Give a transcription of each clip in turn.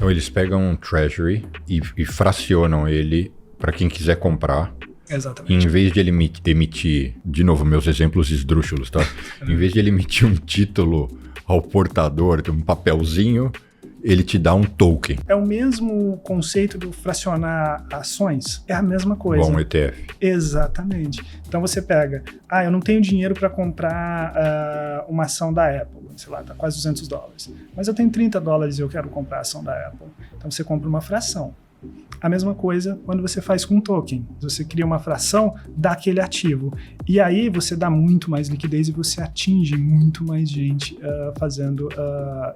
Então eles pegam um treasury e fracionam ele para quem quiser comprar. Exatamente. E em vez de ele emitir, de novo, meus exemplos esdrúxulos, tá? Em vez de ele emitir um título ao portador, um papelzinho, ele te dá um token. É o mesmo conceito do fracionar ações? É a mesma coisa. Igual um ETF. Exatamente. Então você pega, eu não tenho dinheiro para comprar uma ação da Apple, sei lá, tá quase $200, mas eu tenho $30 e eu quero comprar a ação da Apple. Então você compra uma fração. A mesma coisa quando você faz com um token. Você cria uma fração daquele ativo. E aí você dá muito mais liquidez e você atinge muito mais gente fazendo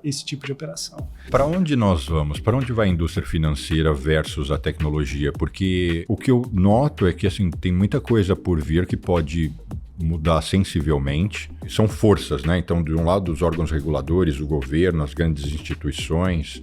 esse tipo de operação. Para onde nós vamos? Para onde vai a indústria financeira versus a tecnologia? Porque o que eu noto é que assim, tem muita coisa por vir que pode mudar sensivelmente. São forças, né? Então, de um lado, os órgãos reguladores, o governo, as grandes instituições,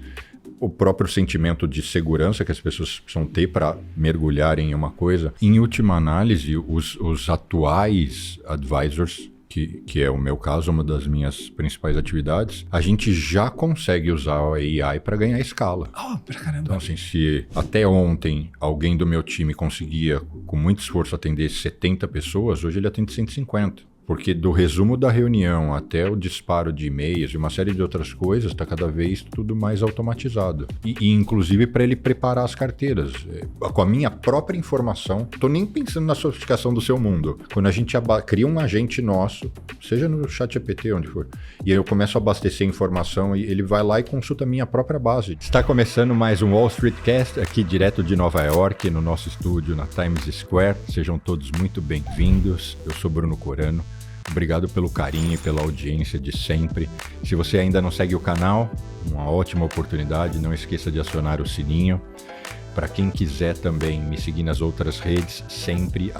o próprio sentimento de segurança que as pessoas precisam ter para mergulhar em uma coisa. Em última análise, os atuais advisors, que é o meu caso, uma das minhas principais atividades, a gente já consegue usar a AI para ganhar escala. Pra caramba. Então, assim, se até ontem alguém do meu time conseguia, com muito esforço, atender 70 pessoas, hoje ele atende 150. Porque do resumo da reunião até o disparo de e-mails e uma série de outras coisas, está cada vez tudo mais automatizado. E inclusive para ele preparar as carteiras. Com a minha própria informação, estou nem pensando na sofisticação do seu mundo. Quando a gente cria um agente nosso, seja no ChatGPT, onde for, e aí eu começo a abastecer informação e ele vai lá e consulta a minha própria base. Está começando mais um Wall Street Cast, aqui direto de Nova York, no nosso estúdio na Times Square. Sejam todos muito bem-vindos. Eu sou Bruno Corano. Obrigado pelo carinho e pela audiência de sempre. Se você ainda não segue o canal, uma ótima oportunidade. Não esqueça de acionar o sininho. Para quem quiser também me seguir nas outras redes, sempre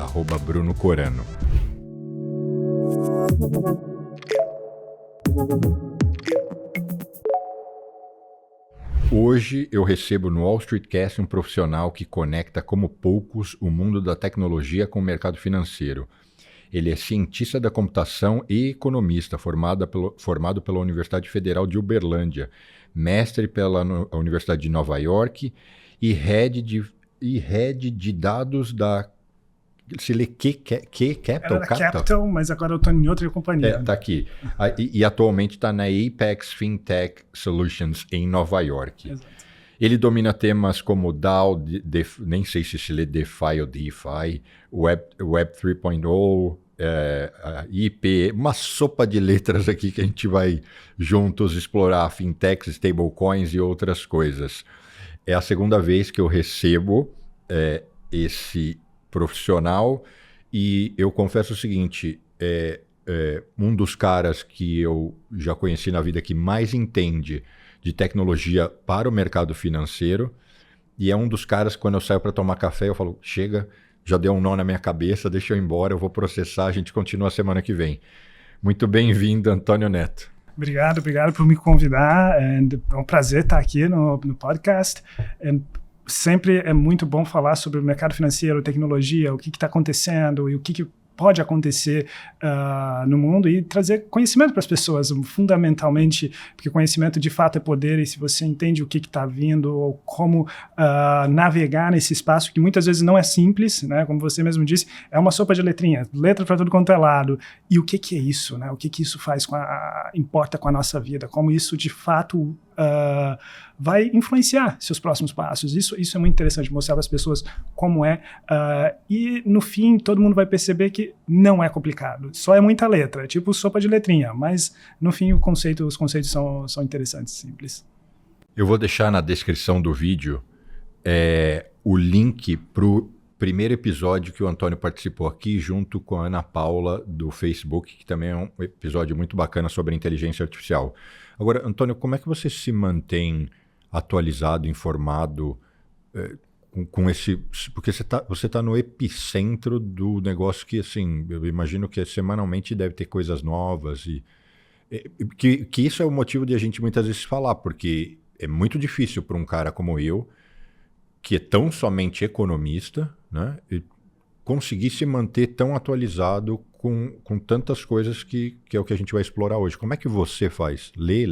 @Bruno Corano. Hoje eu recebo no Wall Street Cast um profissional que conecta como poucos o mundo da tecnologia com o mercado financeiro. Ele é cientista da computação e economista, formado pela Universidade Federal de Uberlândia, mestre pela Universidade de Nova York e head de dados da... Se lê Capital? Capital, mas agora eu estou em outra companhia. Está aqui. E atualmente está na Apex Fintech Solutions em Nova York. Exato. Ele domina temas como DAO, nem sei se lê DeFi ou DeFi, Web 3.0, IP, uma sopa de letras aqui que a gente vai juntos explorar fintechs, stablecoins e outras coisas. É a segunda vez que eu recebo esse profissional e eu confesso o seguinte, um dos caras que eu já conheci na vida que mais entende de tecnologia para o mercado financeiro, e é um dos caras que quando eu saio para tomar café eu falo, chega, já deu um nó na minha cabeça, deixa eu ir embora, eu vou processar, a gente continua semana que vem. Muito bem-vindo, Antônio Neto. Obrigado por me convidar, é um prazer estar aqui no podcast. Sempre é muito bom falar sobre o mercado financeiro, tecnologia, o que está acontecendo e o que pode acontecer no mundo e trazer conhecimento para as pessoas, fundamentalmente, porque conhecimento de fato é poder e se você entende o que está vindo ou como navegar nesse espaço que muitas vezes não é simples, né? Como você mesmo disse, é uma sopa de letrinhas, letra para tudo quanto é lado. E o que é isso? Né? O que isso faz importa com a nossa vida? Como isso de fato vai influenciar seus próximos passos. Isso é muito interessante, mostrar para as pessoas como é. E no fim, todo mundo vai perceber que não é complicado. Só é muita letra, é tipo sopa de letrinha. Mas no fim, os conceitos são interessantes, simples. Eu vou deixar na descrição do vídeo o link para o primeiro episódio que o Antônio participou aqui, junto com a Ana Paula, do Facebook, que também é um episódio muito bacana sobre inteligência artificial. Agora, Antônio, como é que você se mantém atualizado, informado com esse... Porque você tá no epicentro do negócio que, assim, eu imagino que semanalmente deve ter coisas novas e que isso é o motivo de a gente muitas vezes falar, porque é muito difícil para um cara como eu, que é tão somente economista, né? E conseguir se manter tão atualizado com tantas coisas que é o que a gente vai explorar hoje. Como é que você faz? Lê?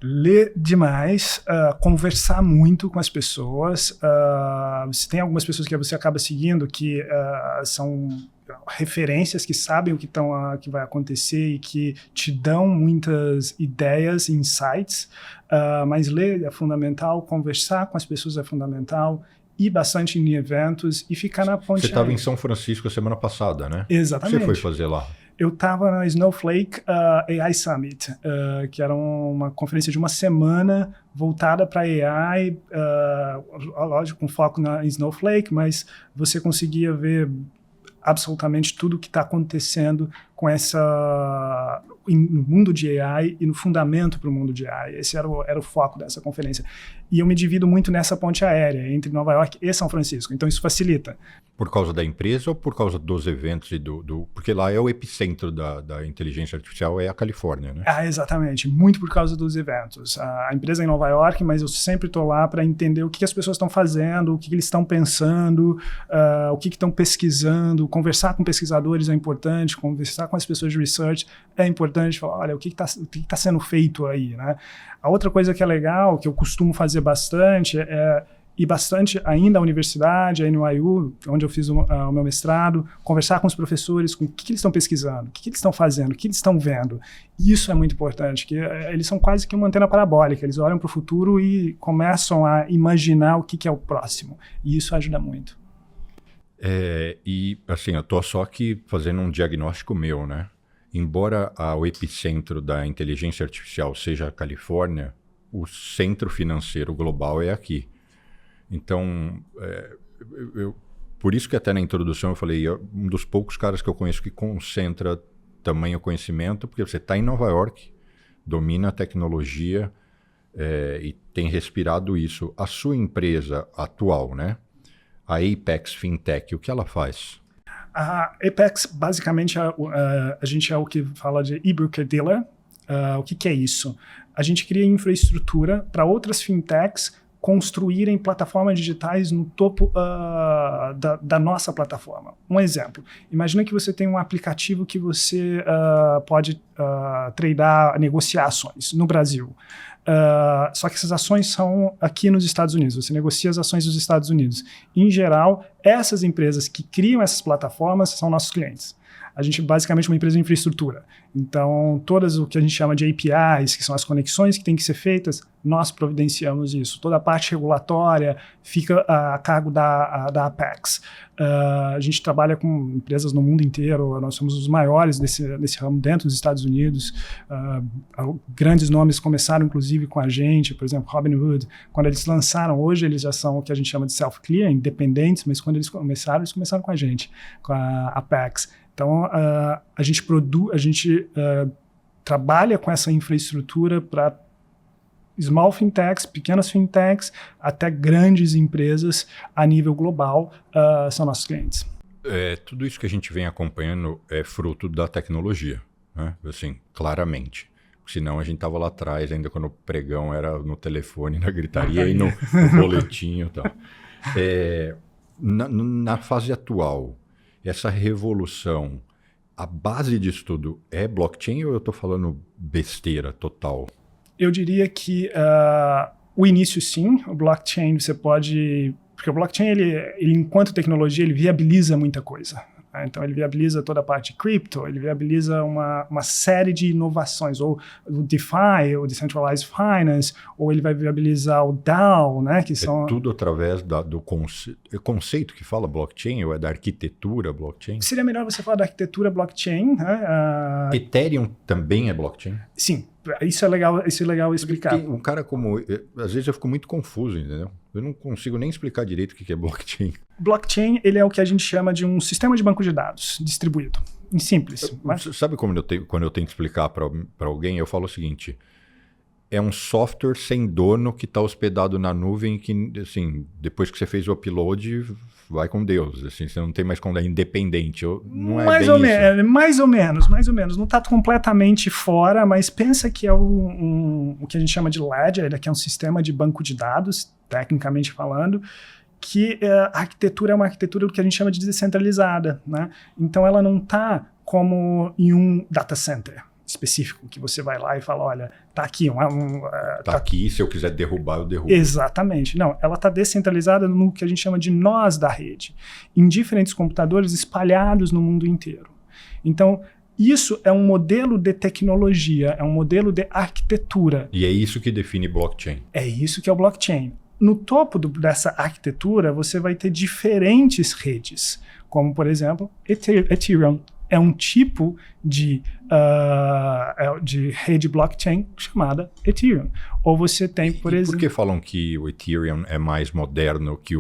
Ler demais, conversar muito com as pessoas. Se tem algumas pessoas que você acaba seguindo que são referências que sabem o que vai acontecer e que te dão muitas ideias, insights, mas ler é fundamental, conversar com as pessoas é fundamental, ir bastante em eventos e ficar na ponte. Você estava em São Francisco a semana passada, né? Exatamente. O que você foi fazer lá? Eu estava na Snowflake AI Summit, que era uma conferência de uma semana voltada para AI, lógico, com foco em Snowflake, mas você conseguia ver absolutamente tudo o que está acontecendo com no mundo de AI e no fundamento para o mundo de AI. Esse era o foco dessa conferência. E eu me divido muito nessa ponte aérea entre Nova York e São Francisco. Então isso facilita. Por causa da empresa ou por causa dos eventos e porque lá é o epicentro da inteligência artificial, é a Califórnia, né? Exatamente. Muito por causa dos eventos. A empresa é em Nova York, mas eu sempre estou lá para entender o que as pessoas estão fazendo, o que eles estão pensando, o que estão pesquisando. Conversar com pesquisadores é importante, conversar com as pessoas de research é importante. Falar, olha, o que está sendo feito aí, né? A outra coisa que é legal, que eu costumo fazer bastante, ir bastante ainda à universidade, a NYU, onde eu fiz o meu mestrado, conversar com os professores, com o que eles estão pesquisando, o que eles estão fazendo, o que eles estão vendo. Isso é muito importante, que eles são quase que uma antena parabólica, eles olham para o futuro e começam a imaginar o que é o próximo, e isso ajuda muito. E assim, eu estou só aqui fazendo um diagnóstico meu, né? Embora o epicentro da inteligência artificial seja a Califórnia, o centro financeiro global é aqui. Então, por isso que até na introdução eu falei, um dos poucos caras que eu conheço que concentra tamanho conhecimento, porque você está em Nova York, domina a tecnologia e tem respirado isso. A sua empresa atual, né? A Apex Fintech, o que ela faz? A Apex, basicamente, a gente é o que fala de e-broker dealer. O que é isso? A gente cria infraestrutura para outras fintechs construírem plataformas digitais no topo da nossa plataforma. Um exemplo, imagina que você tem um aplicativo que você pode tradear, negociar ações no Brasil. Só que essas ações são aqui nos Estados Unidos, você negocia as ações dos Estados Unidos. Em geral, essas empresas que criam essas plataformas são nossos clientes. A gente basicamente é uma empresa de infraestrutura. Então, todas o que a gente chama de APIs, que são as conexões que têm que ser feitas, nós providenciamos isso. Toda a parte regulatória fica a cargo da Apex. A gente trabalha com empresas no mundo inteiro, nós somos os maiores nesse ramo dentro dos Estados Unidos. Grandes nomes começaram, inclusive, com a gente, por exemplo, Robinhood. Quando eles lançaram, hoje eles já são o que a gente chama de self-clear, independentes, mas quando eles começaram com a gente, com a Apex. Então, a gente trabalha com essa infraestrutura para small fintechs, pequenas fintechs, até grandes empresas a nível global são nossos clientes. Tudo isso que a gente vem acompanhando é fruto da tecnologia, né? Assim, claramente. Senão a gente estava lá atrás, ainda quando o pregão era no telefone, na gritaria e no boletim e tal. Na fase atual, essa revolução, a base disso tudo é blockchain ou eu estou falando besteira total? Eu diria que o início sim, o blockchain você pode... Porque o blockchain, ele enquanto tecnologia, ele viabiliza muita coisa. Então, ele viabiliza toda a parte de cripto, ele viabiliza uma série de inovações, ou o DeFi, o Decentralized Finance, ou ele vai viabilizar o DAO, né? Que são... tudo através do conceito que fala blockchain, ou é da arquitetura blockchain? Seria melhor você falar da arquitetura blockchain. Né? Ethereum também é blockchain? Sim, isso é legal explicar. Porque um cara como... Às vezes eu fico muito confuso, entendeu? Eu não consigo nem explicar direito o que é blockchain. Blockchain, ele é o que a gente chama de um sistema de banco de dados distribuído. Em simples. Sabe quando eu tento explicar para alguém, eu falo o seguinte: é um software sem dono que está hospedado na nuvem que, assim, depois que você fez o upload, vai com Deus. Assim, você não tem mais como, é independente. Não é mais bem isso. Mais ou menos. Não está completamente fora, mas pensa que é o que a gente chama de ledger, que é um sistema de banco de dados, tecnicamente falando, que a arquitetura é uma arquitetura do que a gente chama de descentralizada, né? Então ela não está como em um data center específico, que você vai lá e fala, olha, tá aqui. Tá aqui, se eu quiser derrubar, eu derrubo. Exatamente. Não, ela está descentralizada no que a gente chama de nós da rede, em diferentes computadores espalhados no mundo inteiro. Então, isso é um modelo de tecnologia, é um modelo de arquitetura. E é isso que define blockchain. É isso que é o blockchain. No topo dessa arquitetura, você vai ter diferentes redes, como, por exemplo, Ethereum. É um tipo de rede blockchain chamada Ethereum. Ou você tem, por exemplo... Por que falam que o Ethereum é mais moderno que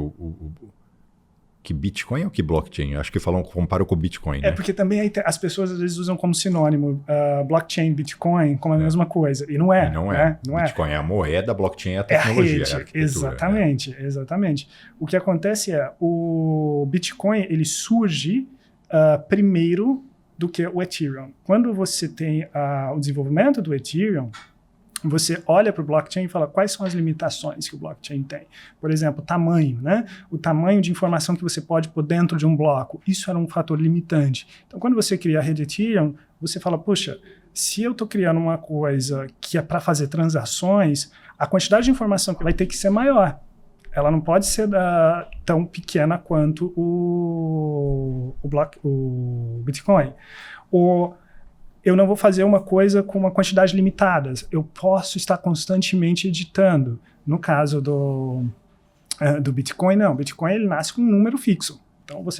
que Bitcoin ou que blockchain? Acho que comparam com o Bitcoin, né? É porque também as pessoas às vezes usam como sinônimo blockchain, Bitcoin, como a mesma coisa. E não é. E não né? é. Bitcoin é a moeda, blockchain é a tecnologia. É a rede. Exatamente, exatamente. O que acontece é, o Bitcoin, ele surge primeiro do que o Ethereum. Quando você tem o desenvolvimento do Ethereum, você olha para o blockchain e fala quais são as limitações que o blockchain tem. Por exemplo, tamanho, né? O tamanho de informação que você pode pôr dentro de um bloco. Isso era um fator limitante. Então, quando você cria a rede Ethereum, você fala, puxa, se eu estou criando uma coisa que é para fazer transações, a quantidade de informação que vai ter que ser maior. Ela não pode ser tão pequena quanto o Bitcoin. Eu não vou fazer uma coisa com uma quantidade limitada. Eu posso estar constantemente editando. No caso do Bitcoin, não. O Bitcoin ele nasce com um número fixo. Então a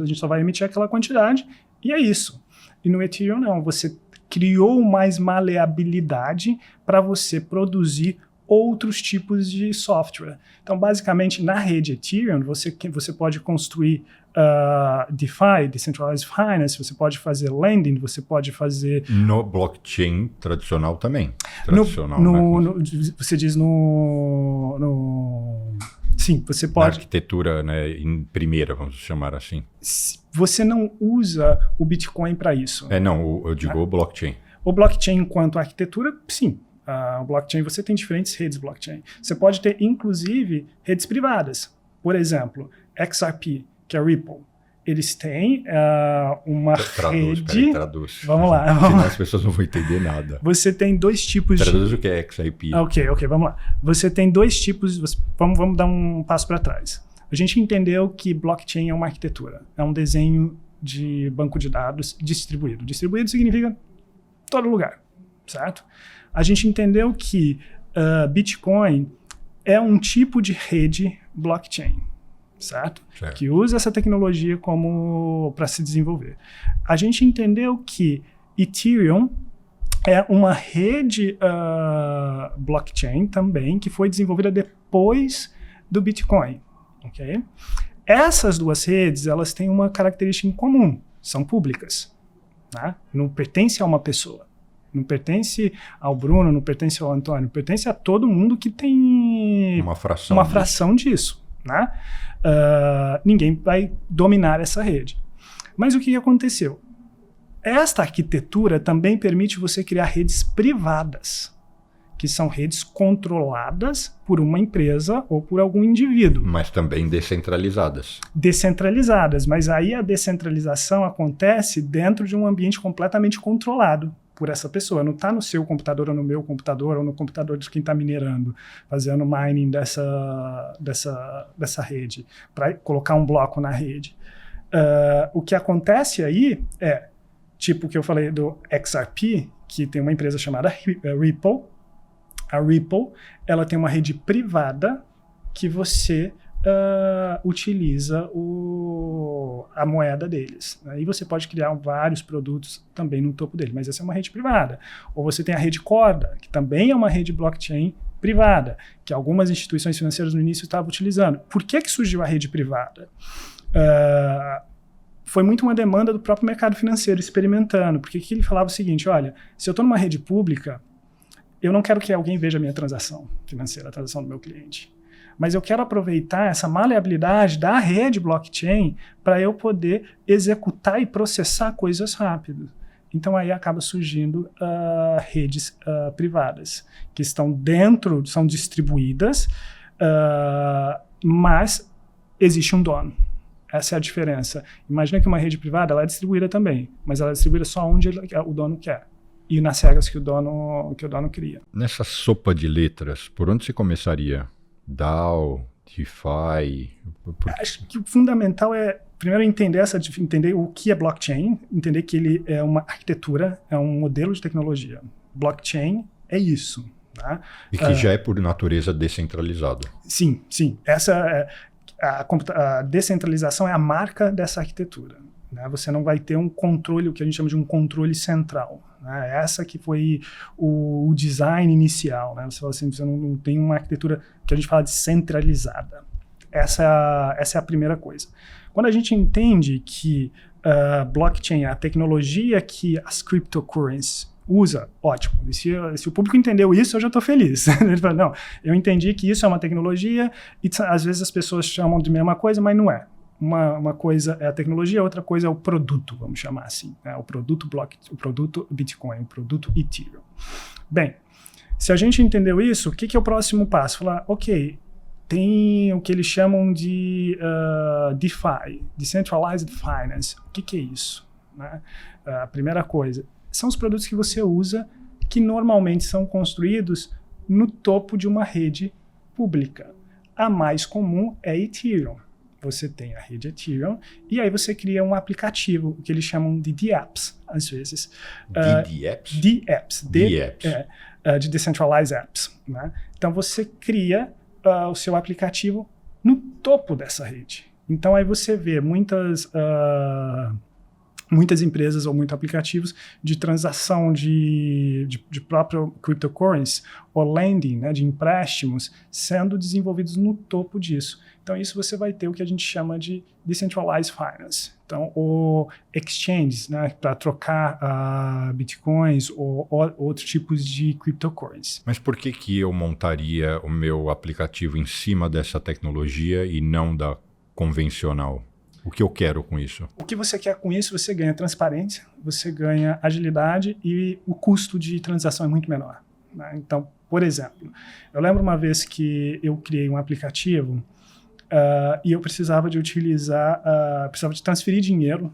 gente só vai emitir aquela quantidade e é isso. E no Ethereum não. Você criou mais maleabilidade para você produzir outros tipos de software. Então, basicamente, na rede Ethereum, você pode construir DeFi, Decentralized Finance, você pode fazer lending, você pode fazer... No blockchain tradicional também. Você diz Sim, você pode... Na arquitetura, né, em primeira, vamos chamar assim. Você não usa o Bitcoin para isso. Eu digo o blockchain. O blockchain enquanto arquitetura, sim. O blockchain, você tem diferentes redes blockchain. Você pode ter, inclusive, redes privadas. Por exemplo, XRP, que é Ripple. Eles têm uma rede... Traduz. Vamos lá. Senão as pessoas não vão entender nada. Você tem dois tipos Traduz o que é XRP. Ok, vamos lá. Você tem dois tipos... Vamos dar um passo para trás. A gente entendeu que blockchain é uma arquitetura. É um desenho de banco de dados distribuído. Distribuído significa todo lugar, certo? A gente entendeu que Bitcoin é um tipo de rede blockchain, certo? Que usa essa tecnologia para se desenvolver. A gente entendeu que Ethereum é uma rede blockchain também que foi desenvolvida depois do Bitcoin, ok? Essas duas redes, elas têm uma característica em comum, são públicas, né? Não pertence a uma pessoa. Não pertence ao Bruno, não pertence ao Antônio, pertence a todo mundo que tem uma fração disso. Né? Ninguém vai dominar essa rede. Mas o que aconteceu? Esta arquitetura também permite você criar redes privadas, que são redes controladas por uma empresa ou por algum indivíduo. Mas também descentralizadas. Descentralizadas, mas aí a descentralização acontece dentro de um ambiente completamente controlado por essa pessoa. Não está no seu computador ou no meu computador ou no computador de quem está minerando, fazendo mining dessa rede, para colocar um bloco na rede. O que acontece aí é, tipo o que eu falei do XRP, que tem uma empresa chamada Ripple. A Ripple, ela tem uma rede privada que você utiliza a moeda deles. Aí você pode criar vários produtos também no topo dele, mas essa é uma rede privada. Ou você tem a rede Corda, que também é uma rede blockchain privada, que algumas instituições financeiras no início estavam utilizando. Por que surgiu a rede privada? Foi muito uma demanda do próprio mercado financeiro experimentando, porque ele falava o seguinte, olha, se eu estou numa rede pública, eu não quero que alguém veja a minha transação financeira, a transação do meu cliente. Mas eu quero aproveitar essa maleabilidade da rede blockchain para eu poder executar e processar coisas rápido. Então aí acaba surgindo redes privadas, que estão dentro, são distribuídas, mas existe um dono. Essa é a diferença. Imagina que uma rede privada ela é distribuída também, mas ela é distribuída só onde o dono quer e nas regras que o dono cria. Nessa sopa de letras, por onde você começaria? DAO, DeFi? Acho que o fundamental é primeiro entender o que é blockchain, entender que ele é uma arquitetura, é um modelo de tecnologia. Blockchain é isso. Tá? E que já é por natureza descentralizado. Sim. Essa é a descentralização é a marca dessa arquitetura. Né? Você não vai ter um controle, o que a gente chama de um controle central. Né? Essa que foi o design inicial. Né? Você fala assim, você não tem uma arquitetura que a gente fala de centralizada. Essa é a primeira coisa. Quando a gente entende que blockchain é a tecnologia que as cryptocurrencies usa, ótimo. E se o público entendeu isso, eu já estou feliz. Ele fala, não, eu entendi que isso é uma tecnologia e às vezes as pessoas chamam de mesma coisa, mas não é. Uma coisa é a tecnologia, outra coisa é o produto, vamos chamar assim. Né? O produto Bitcoin, o produto Ethereum. Bem, se a gente entendeu isso, o que é o próximo passo? Falar, ok, tem o que eles chamam de DeFi, Decentralized Finance. O que é isso? Né? A primeira coisa, são os produtos que você usa que normalmente são construídos no topo de uma rede pública. A mais comum é Ethereum. Você tem a rede Ethereum e aí você cria um aplicativo, o que eles chamam de DApps, às vezes. DApps? DApps, de Decentralized Apps. Né? Então você cria o seu aplicativo no topo dessa rede. Então aí você vê muitas empresas ou muitos aplicativos de transação de próprio cryptocurrency ou lending, né, de empréstimos, sendo desenvolvidos no topo disso. Então, isso você vai ter o que a gente chama de Decentralized Finance. Então, ou exchanges, né, para trocar bitcoins ou outros tipos de cryptocurrency. Mas por que eu montaria o meu aplicativo em cima dessa tecnologia e não da convencional? O que eu quero com isso? O que você quer com isso, você ganha transparência, você ganha agilidade e o custo de transação é muito menor. Né? Então, por exemplo, eu lembro uma vez que eu criei um aplicativo e eu precisava de transferir dinheiro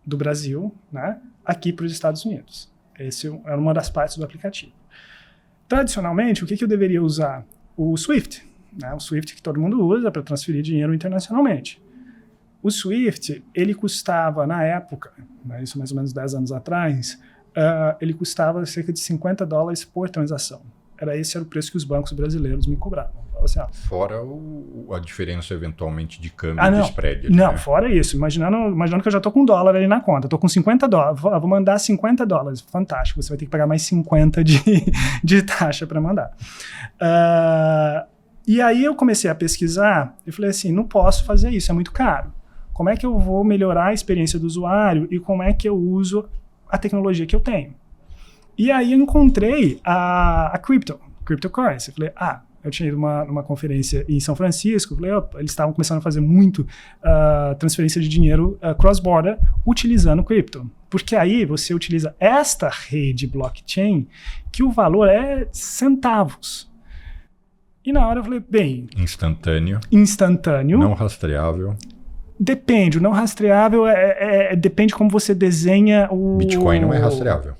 do Brasil, né, aqui para os Estados Unidos. Essa era uma das partes do aplicativo. Tradicionalmente, o que eu deveria usar? O Swift. Né? O Swift que todo mundo usa para transferir dinheiro internacionalmente. O Swift, ele custava, na época, né, isso mais ou menos 10 anos atrás, ele custava cerca de $50 por transação. Esse era o preço que os bancos brasileiros me cobravam. Assim, fora a diferença, eventualmente, de câmbio de spread. Não, né? Fora isso. Imaginando que eu já estou com $1 ali na conta. Estou com $50. Vou mandar $50. Fantástico. Você vai ter que pagar mais 50 de taxa para mandar. E aí eu comecei a pesquisar e falei assim, não posso fazer isso, é muito caro. Como é que eu vou melhorar a experiência do usuário e como é que eu uso a tecnologia que eu tenho? E aí eu encontrei a cryptocurrency. Falei, eu tinha ido numa conferência em São Francisco, falei, eles estavam começando a fazer muito transferência de dinheiro cross-border utilizando cripto. Porque aí você utiliza esta rede blockchain que o valor é centavos. E na hora eu falei, bem... Instantâneo. Não rastreável. Depende, o não rastreável depende como você desenha o... Bitcoin não é rastreável.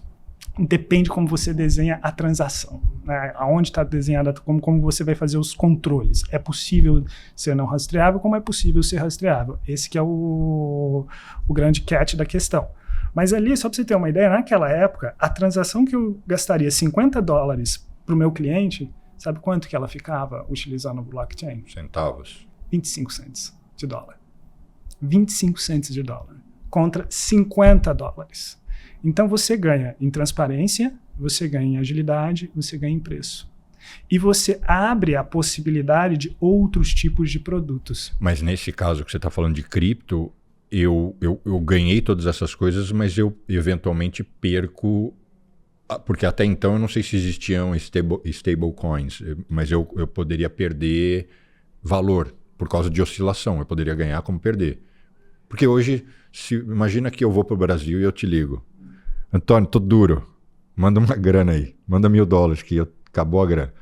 Depende como você desenha a transação, né? Aonde está desenhada, como você vai fazer os controles. É possível ser não rastreável, como é possível ser rastreável. Esse que é o grande catch da questão. Mas ali, só para você ter uma ideia, naquela época, a transação que eu gastaria $50 para o meu cliente, sabe quanto que ela ficava utilizando o blockchain? Centavos. 25 cents de dólar. 25 cents de dólar contra $50. Então você ganha em transparência, você ganha em agilidade, você ganha em preço. E você abre a possibilidade de outros tipos de produtos. Mas nesse caso que você está falando de cripto, eu ganhei todas essas coisas, mas eu eventualmente perco, porque até então eu não sei se existiam stablecoins, mas eu poderia perder valor por causa de oscilação, eu poderia ganhar como perder. Porque hoje, imagina que eu vou para o Brasil e eu te ligo. Antônio, tô duro, manda uma grana aí, manda $1.000 que acabou a grana.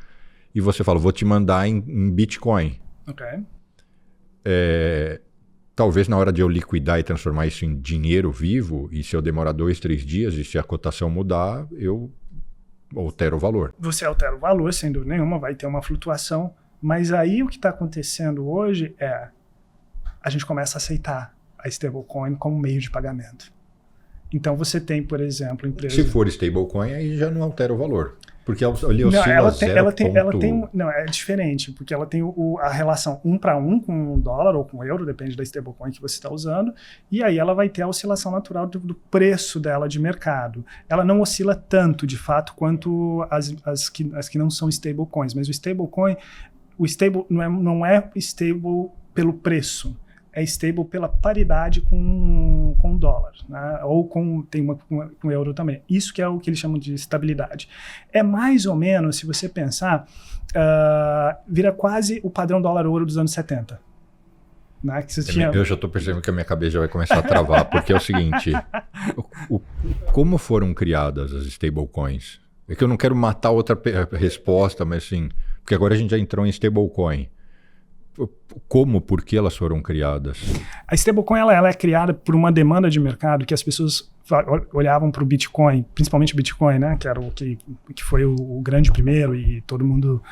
E você fala, vou te mandar em Bitcoin. Ok. talvez na hora de eu liquidar e transformar isso em dinheiro vivo, e se eu demorar 2, 3 dias, e se a cotação mudar, eu altero o valor. Você altera o valor, sem dúvida nenhuma, vai ter uma flutuação, mas aí o que está acontecendo hoje a gente começa a aceitar a stablecoin como meio de pagamento. Então você tem, por exemplo, empresas... Se for stablecoin, aí já não altera o valor. Porque ele oscila Não, é diferente, porque ela tem a relação 1 para 1 com o dólar ou com o euro, depende da stablecoin que você está usando, e aí ela vai ter a oscilação natural do preço dela de mercado. Ela não oscila tanto, de fato, quanto as que não são stablecoins, mas o stablecoin, não é stable pelo preço, é stable pela paridade com o dólar, né? Ou tem uma com o euro também. Isso que é o que eles chamam de estabilidade. É mais ou menos, se você pensar, vira quase o padrão dólar-ouro dos anos 70. Né? Que eu já estou percebendo que a minha cabeça já vai começar a travar, porque é o seguinte, como foram criadas as stablecoins? É que eu não quero matar outra resposta, mas assim, porque agora a gente já entrou em stablecoin. Por que elas foram criadas? A stablecoin ela é criada por uma demanda de mercado que as pessoas olhavam para o Bitcoin, principalmente o Bitcoin, né, que era o que foi o grande primeiro e todo mundo,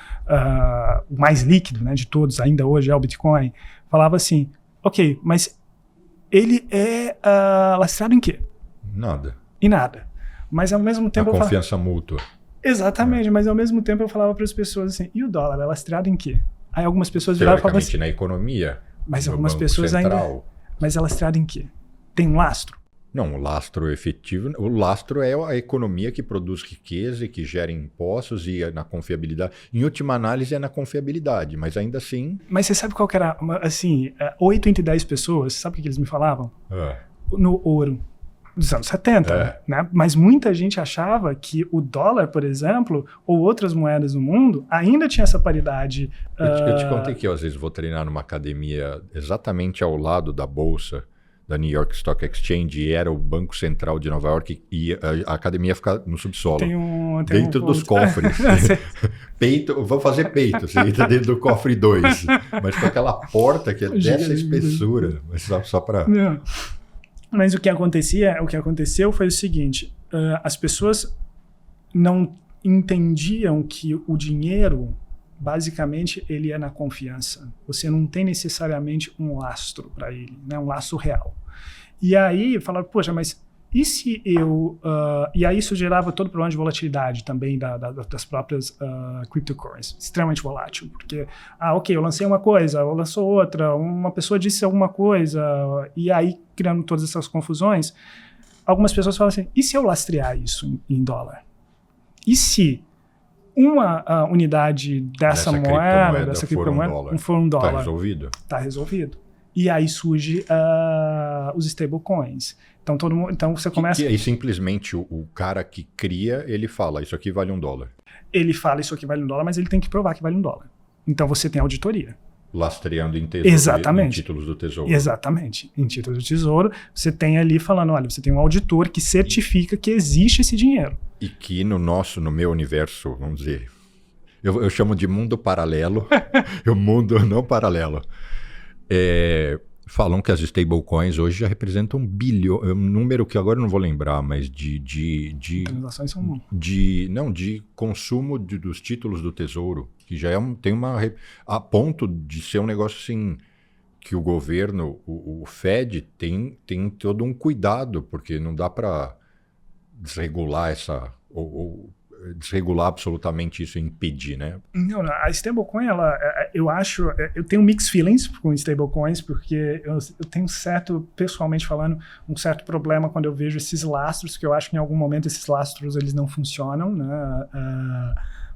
o mais líquido, né, de todos, ainda hoje é o Bitcoin, falava assim, ok, mas ele é lastreado em quê? Nada. Em nada. Mas ao mesmo tempo... A confiança mútua. Exatamente, mas ao mesmo tempo eu falava para as pessoas assim, e o dólar é lastreado em quê? Aí algumas pessoas viraram e falavam assim... na economia, mas algumas pessoas central. Ainda... Mas é lastreado em quê? Tem um lastro? Não, o lastro efetivo... O lastro é a economia que produz riqueza e que gera impostos e é na confiabilidade. Em última análise é na confiabilidade, mas ainda assim... Mas você sabe qual que era? Assim, 8 entre 10 pessoas, sabe o que eles me falavam? No ouro. Dos anos 70, né? Mas muita gente achava que o dólar, por exemplo, ou outras moedas no mundo, ainda tinha essa paridade. Eu te contei que eu às vezes vou treinar numa academia exatamente ao lado da bolsa da New York Stock Exchange, e era o Banco Central de Nova York, e a academia fica no subsolo, dentro dos cofres. Vou fazer peito, você entra dentro do cofre 2, mas com aquela porta que é dessa espessura, mas só para... Mas o que aconteceu foi o seguinte, as pessoas não entendiam que o dinheiro, basicamente, ele é na confiança. Você não tem necessariamente um lastro para ele, né? Um lastro real. E aí falaram, poxa, mas e se eu... e aí isso gerava todo o problema de volatilidade também das próprias cryptocurrencies, extremamente volátil, porque, ok, eu lancei uma coisa, eu lançou outra, uma pessoa disse alguma coisa, e aí criando todas essas confusões, algumas pessoas falam assim, e se eu lastrear isso em dólar? E se uma unidade dessa moeda, dessa criptomoeda, for um dólar? Está resolvido? Está resolvido. E aí surge os stablecoins. Então você começa... E simplesmente o cara que cria, ele fala, isso aqui vale $1. Ele fala, isso aqui vale $1, mas ele tem que provar que vale $1. Então você tem auditoria. Lastreando em tesouro. Exatamente. Em títulos do tesouro. Exatamente. Em títulos do tesouro, você tem ali falando, olha, você tem um auditor que certifica que existe esse dinheiro. E que no meu universo, vamos dizer, eu chamo de mundo paralelo, o mundo não paralelo. Falam que as stablecoins hoje já representam $1 bilhão, um número que agora eu não vou lembrar, mas transações são... de consumo dos títulos do tesouro, que já tem a ponto de ser um negócio assim, que o governo, o Fed, tem todo um cuidado, porque não dá para desregular desregular absolutamente isso e impedir, né? Não, a stablecoin, eu tenho mixed feelings com stablecoins, porque eu tenho pessoalmente falando, um certo problema quando eu vejo esses lastros, que eu acho que em algum momento esses lastros eles não funcionam, né?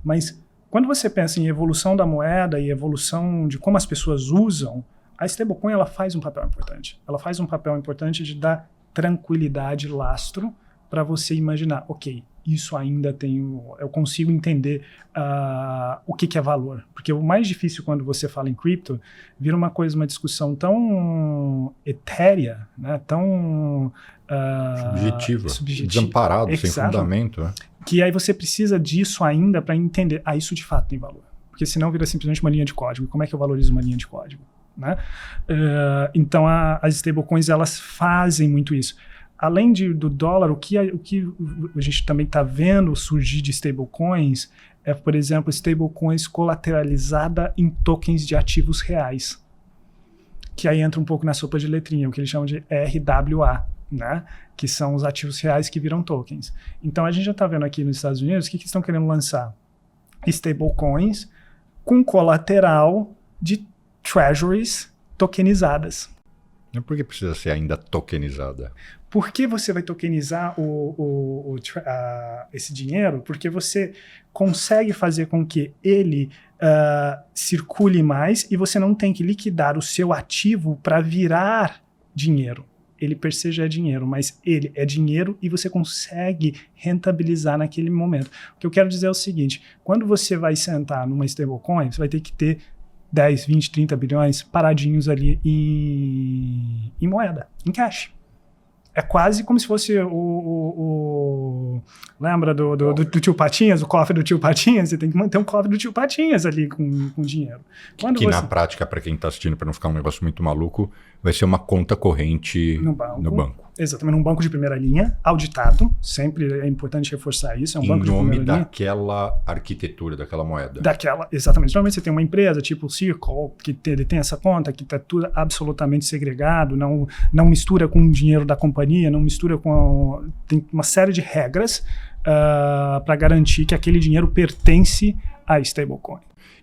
Mas quando você pensa em evolução da moeda e evolução de como as pessoas usam, a stablecoin ela faz um papel importante. Ela faz um papel importante de dar tranquilidade, lastro, para você imaginar, ok, isso ainda eu consigo entender o que é valor. Porque o mais difícil quando você fala em cripto, vira uma discussão tão etérea, né? Tão subjetiva, desamparado, sem fundamento. Né? Que aí você precisa disso ainda para entender, isso de fato tem valor. Porque senão vira simplesmente uma linha de código. Como é que eu valorizo uma linha de código? né? Então, as stablecoins, elas fazem muito isso. Além do dólar, o que a gente também está vendo surgir de stablecoins é, por exemplo, stablecoins colateralizada em tokens de ativos reais. Que aí entra um pouco na sopa de letrinha, o que eles chamam de RWA, né? Que são os ativos reais que viram tokens. Então, a gente já está vendo aqui nos Estados Unidos o que estão querendo lançar? Stablecoins com colateral de treasuries tokenizadas. Por que precisa ser ainda tokenizada? Por que você vai tokenizar esse dinheiro? Porque você consegue fazer com que ele circule mais e você não tem que liquidar o seu ativo para virar dinheiro. Ele per se já é dinheiro, mas ele é dinheiro e você consegue rentabilizar naquele momento. O que eu quero dizer é o seguinte, quando você vai sentar numa stablecoin, você vai ter que ter 10, 20, 30 bilhões paradinhos ali em moeda, em cash. É quase como se fosse lembra do tio Patinhas, o cofre do tio Patinhas? Você tem que manter um cofre do tio Patinhas ali com dinheiro. Na prática, para quem está assistindo, para não ficar um negócio muito maluco, vai ser uma conta corrente no banco. Exatamente, num banco de primeira linha, auditado, sempre é importante reforçar isso, é um banco de primeira linha. Em nome daquela arquitetura, daquela moeda. Exatamente. Normalmente você tem uma empresa, tipo o Circle, que ele tem essa conta, que está tudo absolutamente segregado, não mistura com o dinheiro da companhia, não mistura com... Tem uma série de regras para garantir que aquele dinheiro pertence à stablecoin.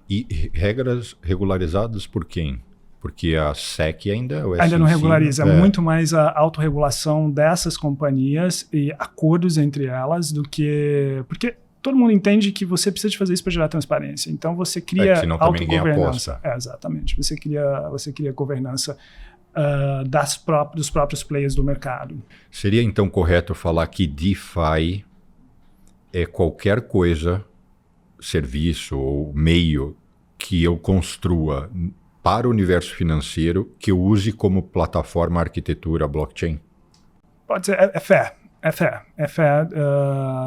E regras regularizadas por quem? Porque a SEC ainda não regulariza, é muito mais a autorregulação dessas companhias e acordos entre elas do que... Porque todo mundo entende que você precisa de fazer isso para gerar transparência. Então você cria autogovernança. Exatamente. Você cria governança dos próprios players do mercado. Seria então correto falar que DeFi é qualquer coisa, serviço ou meio que eu construa para o universo financeiro que eu use como plataforma arquitetura blockchain? Pode ser, é fé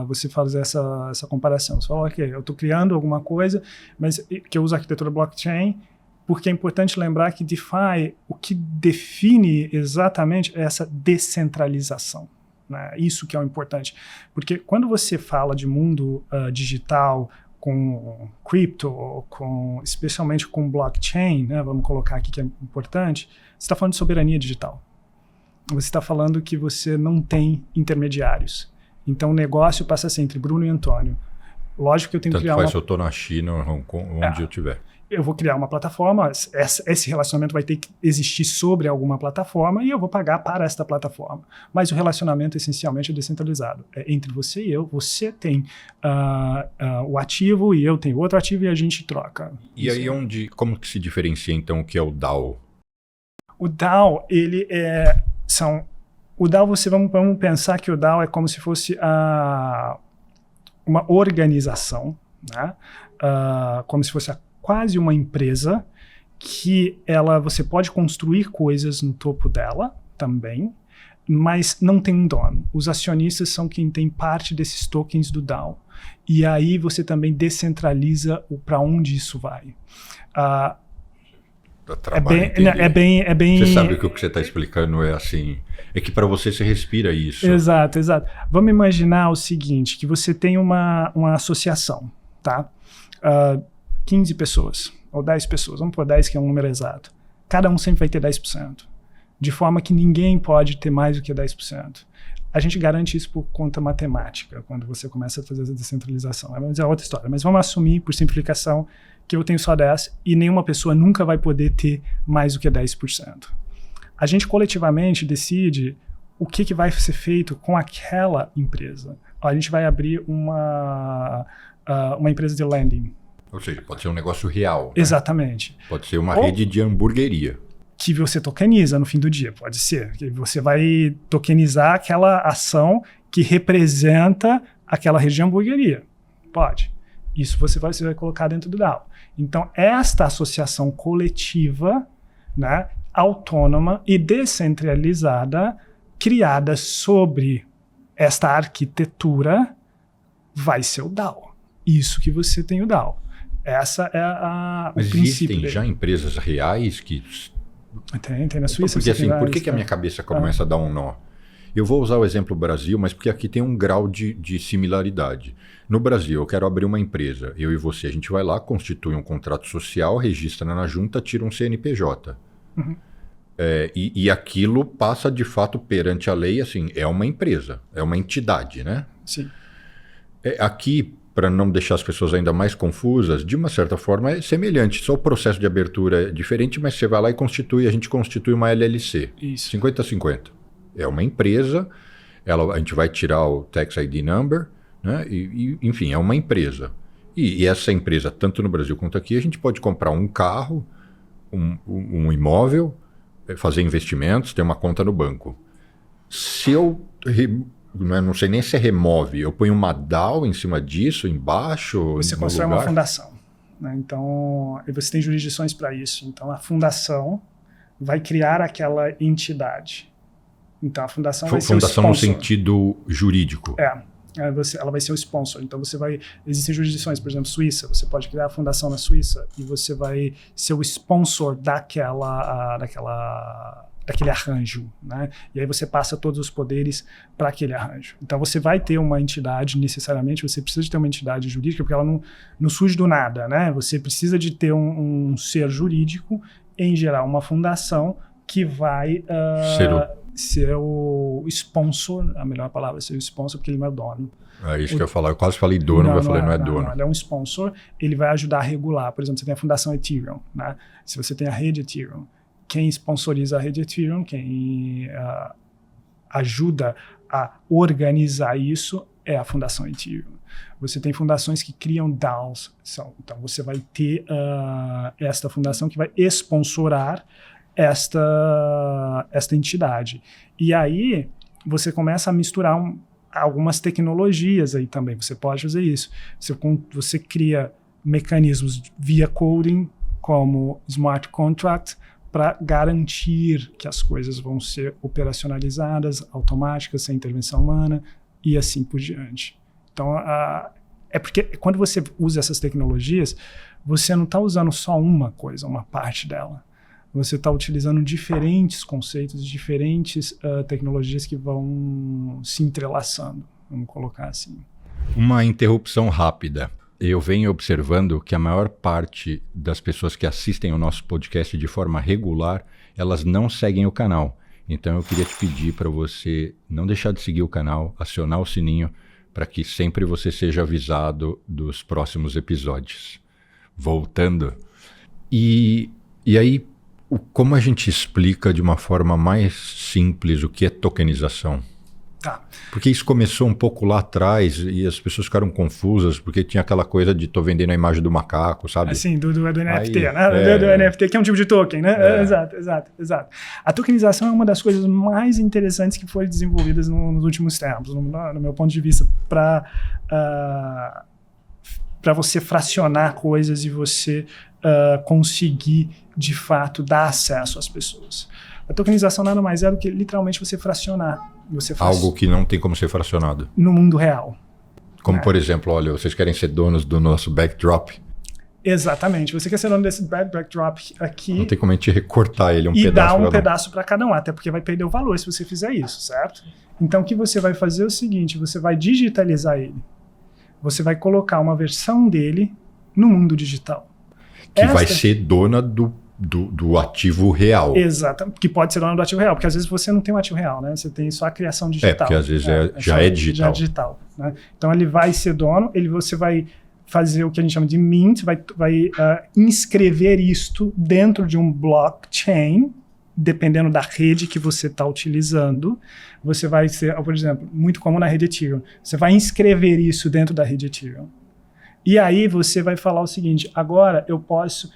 você fazer essa comparação. Você fala, ok, eu estou criando alguma coisa, mas que eu uso arquitetura blockchain, porque é importante lembrar que DeFi, o que define exatamente é essa descentralização. Né? Isso que é o importante. Porque quando você fala de mundo digital, com cripto, especialmente com blockchain, né, vamos colocar aqui que é importante, você está falando de soberania digital. Você está falando que você não tem intermediários. Então o negócio passa a ser entre Bruno e Antônio. Lógico que eu tenho que criar se eu estou na China, Hong Kong, onde eu estiver. Eu vou criar uma plataforma, esse relacionamento vai ter que existir sobre alguma plataforma e eu vou pagar para esta plataforma. Mas o relacionamento essencialmente é descentralizado. É entre você e eu, você tem o ativo e eu tenho outro ativo e a gente troca. E aí como que se diferencia então o que é o DAO? O DAO, o DAO, vamos pensar que o DAO é como se fosse uma organização, né? Como se fosse quase uma empresa que você pode construir coisas no topo dela também, mas não tem um dono. Os acionistas são quem tem parte desses tokens do DAO. E aí você também descentraliza para onde isso vai. É bem... Você sabe que o que você está explicando é assim... É que para você respira isso. Exato. Vamos imaginar o seguinte, que você tem uma associação, tá? 15 pessoas, ou 10 pessoas, vamos pôr 10 que é um número exato. Cada um sempre vai ter 10%. De forma que ninguém pode ter mais do que 10%. A gente garante isso por conta matemática, quando você começa a fazer essa descentralização. É outra história, mas vamos assumir, por simplificação, que eu tenho só 10 e nenhuma pessoa nunca vai poder ter mais do que 10%. A gente coletivamente decide o que vai ser feito com aquela empresa. A gente vai abrir uma empresa de lending. Ou seja, pode ser um negócio real. Né? Exatamente. Pode ser uma rede de hamburgueria. Que você tokeniza no fim do dia, pode ser. Que você vai tokenizar aquela ação que representa aquela rede de hamburgueria. Pode. Isso você vai colocar dentro do DAO. Então, esta associação coletiva, né, autônoma e descentralizada, criada sobre esta arquitetura, vai ser o DAO. Isso que você tem o DAO. Essa é o princípio existem dele. Já empresas reais que Tem na Suíça. Porque assim, por que a minha cabeça começa a dar um nó? Eu vou usar o exemplo Brasil, mas porque aqui tem um grau de similaridade. No Brasil, eu quero abrir uma empresa. Eu e você, a gente vai lá, constitui um contrato social, registra na junta, tira um CNPJ. Uhum. E aquilo passa, de fato, perante a lei, assim, é uma empresa, é uma entidade, né? Sim. Aqui, para não deixar as pessoas ainda mais confusas, de uma certa forma é semelhante. Só o processo de abertura é diferente, mas você vai lá e a gente constitui uma LLC. Isso. 50-50. É uma empresa, a gente vai tirar o Tax ID Number, né? Enfim, é uma empresa. E essa empresa, tanto no Brasil quanto aqui, a gente pode comprar um carro, um imóvel, fazer investimentos, ter uma conta no banco. Se eu... Não sei nem se remove, eu ponho uma DAO em cima disso, embaixo. Você constrói uma fundação, né? Então, você tem jurisdições para isso. Então, a fundação vai criar aquela entidade. Então, a fundação vai ser o sponsor. Fundação no sentido jurídico. Ela vai ser o sponsor. Então, existem jurisdições, por exemplo, Suíça. Você pode criar a fundação na Suíça e você vai ser o sponsor daquele arranjo, né? E aí você passa todos os poderes para aquele arranjo. Então você vai ter uma entidade, necessariamente, você precisa de ter uma entidade jurídica, porque ela não surge do nada, né? Você precisa de ter um ser jurídico, em geral uma fundação, que vai ser o sponsor, a melhor palavra é ser o sponsor, porque ele não é dono. É isso que eu ia falar, eu quase falei dono, mas eu falei não é dono. Não, ele é um sponsor, ele vai ajudar a regular. Por exemplo, você tem a fundação Ethereum, né? Se você tem a rede Ethereum, quem sponsoriza a rede Ethereum, quem ajuda a organizar isso é a Fundação Ethereum. Você tem fundações que criam DAOs. Então, você vai ter esta fundação que vai sponsorar esta entidade. E aí, você começa a misturar algumas tecnologias aí também. Você pode fazer isso. Você cria mecanismos via coding, como smart contract, para garantir que as coisas vão ser operacionalizadas, automáticas, sem intervenção humana e assim por diante. Então, é porque quando você usa essas tecnologias, você não está usando só uma coisa, uma parte dela. Você está utilizando diferentes conceitos, diferentes tecnologias que vão se entrelaçando, vamos colocar assim. Uma interrupção rápida. Eu venho observando que a maior parte das pessoas que assistem ao nosso podcast de forma regular, elas não seguem o canal. Então eu queria te pedir para você não deixar de seguir o canal, acionar o sininho, para que sempre você seja avisado dos próximos episódios. Voltando. E aí, como a gente explica de uma forma mais simples o que é tokenização? Tá. Porque isso começou um pouco lá atrás e as pessoas ficaram confusas porque tinha aquela coisa de tô vendendo a imagem do macaco, sabe? Assim, do NFT, aí, né? Do NFT, que é um tipo de token, né? Exato. A tokenização é uma das coisas mais interessantes que foram desenvolvidas nos últimos tempos, no meu ponto de vista, para você fracionar coisas e você conseguir, de fato, dar acesso às pessoas. A tokenização nada mais é do que literalmente você fracionar. Algo que não tem como ser fracionado. No mundo real. Como, por exemplo, olha, vocês querem ser donos do nosso backdrop? Exatamente. Você quer ser dono desse backdrop aqui. Não tem como a gente recortar ele e dar um pedaço para cada um, até porque vai perder o valor se você fizer isso, certo? Então, o que você vai fazer é o seguinte, você vai digitalizar ele. Você vai colocar uma versão dele no mundo digital. Que vai ser dona do ativo real. Exato, que pode ser dona do ativo real, porque às vezes você não tem um ativo real, né? Você tem só a criação digital. Porque às vezes já é digital. Já é digital, né? Então ele vai ser dono, você vai fazer o que a gente chama de mint, vai inscrever isto dentro de um blockchain, dependendo da rede que você está utilizando. Você vai ser, por exemplo, muito comum na rede Ethereum, você vai inscrever isso dentro da rede Ethereum. E aí você vai falar o seguinte, agora eu posso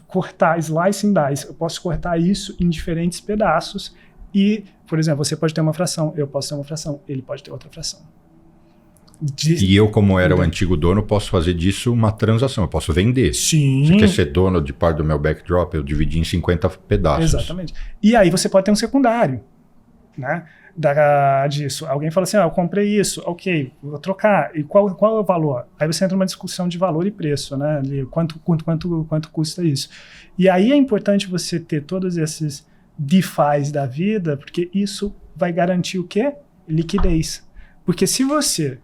cortar, slice and dice, eu posso cortar isso em diferentes pedaços e, por exemplo, você pode ter uma fração, eu posso ter uma fração, ele pode ter outra fração. E eu, como era o antigo dono, posso fazer disso uma transação, eu posso vender. Sim. Você quer ser dono de parte do meu backdrop, eu dividi em 50 pedaços. Exatamente. E aí você pode ter um secundário, né? disso. Alguém fala assim, eu comprei isso, ok, vou trocar. E qual é o valor? Aí você entra numa discussão de valor e preço, né? Quanto custa isso? E aí é importante você ter todos esses DeFis da vida, porque isso vai garantir o quê? Liquidez. Porque se você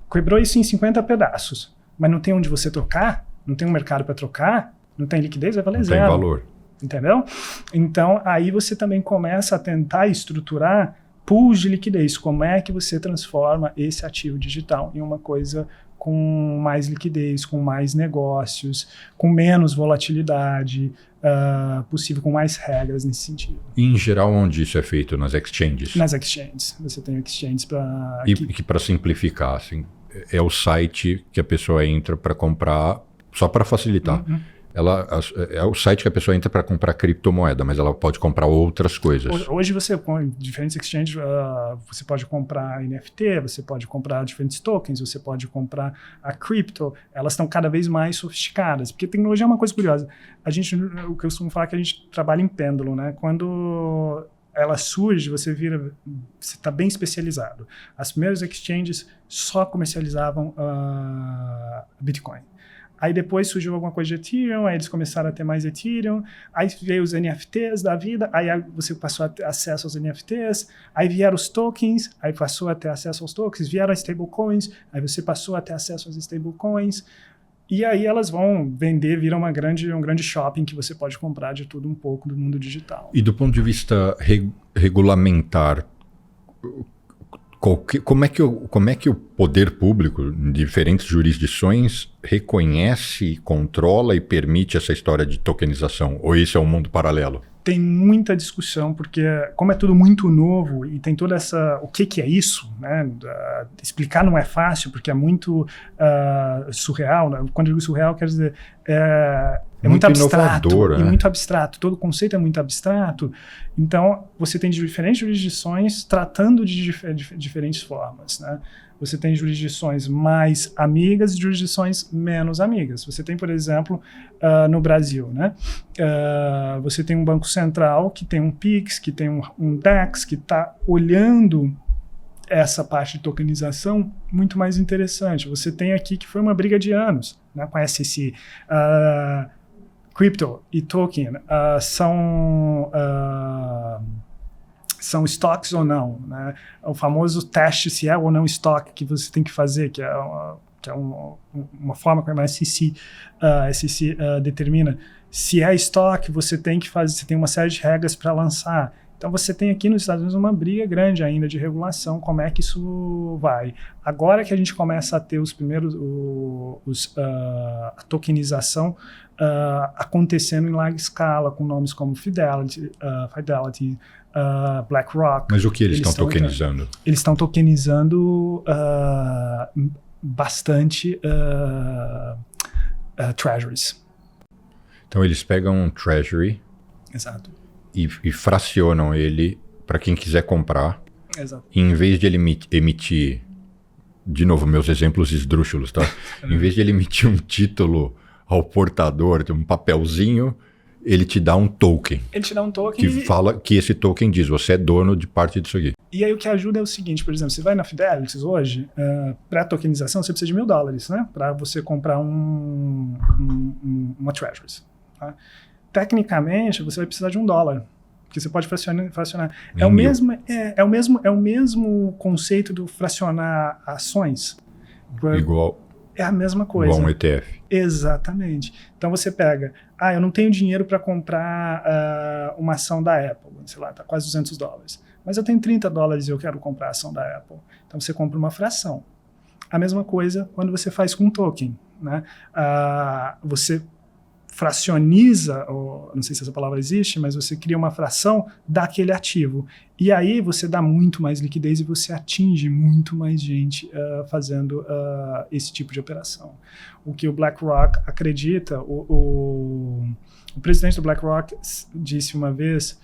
quebrou isso em 50 pedaços, mas não tem onde você trocar, não tem um mercado para trocar, não tem liquidez, vai valer zero. Não tem valor. Entendeu? Então, aí você também começa a tentar estruturar pools de liquidez. Como é que você transforma esse ativo digital em uma coisa com mais liquidez, com mais negócios, com menos volatilidade possível, com mais regras nesse sentido. E, em geral, onde isso é feito? Nas exchanges? Nas exchanges. Você tem exchanges para... E que, para simplificar, assim, é o site que a pessoa entra para comprar, só para facilitar. É o site que a pessoa entra para comprar criptomoeda, mas ela pode comprar outras coisas. Hoje você, com diferentes exchanges, você pode comprar NFT, você pode comprar diferentes tokens, você pode comprar a cripto. Elas estão cada vez mais sofisticadas, porque tecnologia é uma coisa curiosa. O que eu costumo falar é que a gente trabalha em pêndulo, né? Quando ela surge, você está bem especializado. As primeiras exchanges só comercializavam Bitcoin. Aí depois surgiu alguma coisa de Ethereum, aí eles começaram a ter mais Ethereum, aí veio os NFTs da vida, aí você passou a ter acesso aos NFTs, aí vieram os tokens, aí passou a ter acesso aos tokens, vieram as stablecoins, aí você passou a ter acesso às stablecoins, e aí elas vão vender, viram um grande shopping que você pode comprar de tudo um pouco do mundo digital. E do ponto de vista regulamentar, como é que o poder público, em diferentes jurisdições, reconhece, controla e permite essa história de tokenização? Ou isso é um mundo paralelo? Tem muita discussão, porque como é tudo muito novo e tem toda essa... O que é isso? Né? Explicar não é fácil, porque é muito surreal. Né? Quando eu digo surreal, quer dizer... É muito abstrato, inovador, e muito abstrato. Todo conceito é muito abstrato. Então, você tem diferentes jurisdições tratando de diferentes formas, né? Você tem jurisdições mais amigas e jurisdições menos amigas. Você tem, por exemplo, no Brasil, né? Você tem um Banco Central que tem um PIX, que tem um DEX, que está olhando essa parte de tokenização muito mais interessante. Você tem aqui que foi uma briga de anos, né, com a SEC. Crypto e token são estoques ou não, né? O famoso teste se é ou não estoque que você tem que fazer, que é uma forma como a SEC determina. Se é estoque, você tem que fazer, você tem uma série de regras para lançar. Então você tem aqui nos Estados Unidos uma briga grande ainda de regulação, como é que isso vai. Agora que a gente começa a ter os primeiros, a tokenização acontecendo em larga escala, com nomes como Fidelity, BlackRock. Mas o que eles estão tokenizando? Eles estão tokenizando bastante treasuries. Então eles pegam um treasury. Exato. E fracionam ele para quem quiser comprar. Exato. E em vez de ele emitir, de novo, meus exemplos esdrúxulos, tá? Em vez de ele emitir um título ao portador, um papelzinho, ele te dá um token. Ele te dá um token que fala que esse token diz, você é dono de parte disso aqui. E aí o que ajuda é o seguinte, por exemplo, você vai na Fidelity hoje, para tokenização você precisa de $1.000, né? Para você comprar uma Treasuries. Tá? Tecnicamente, você vai precisar de $1, porque você pode fracionar. É o mesmo conceito do fracionar ações. Igual. É a mesma coisa. Igual um ETF. Exatamente. Então você pega, eu não tenho dinheiro para comprar uma ação da Apple, sei lá, tá quase $200. Mas eu tenho $30 e eu quero comprar a ação da Apple. Então você compra uma fração. A mesma coisa quando você faz com um token, né? Você fracioniza, não sei se essa palavra existe, mas você cria uma fração daquele ativo. E aí você dá muito mais liquidez e você atinge muito mais gente fazendo esse tipo de operação. O que o BlackRock acredita, o presidente do BlackRock disse uma vez,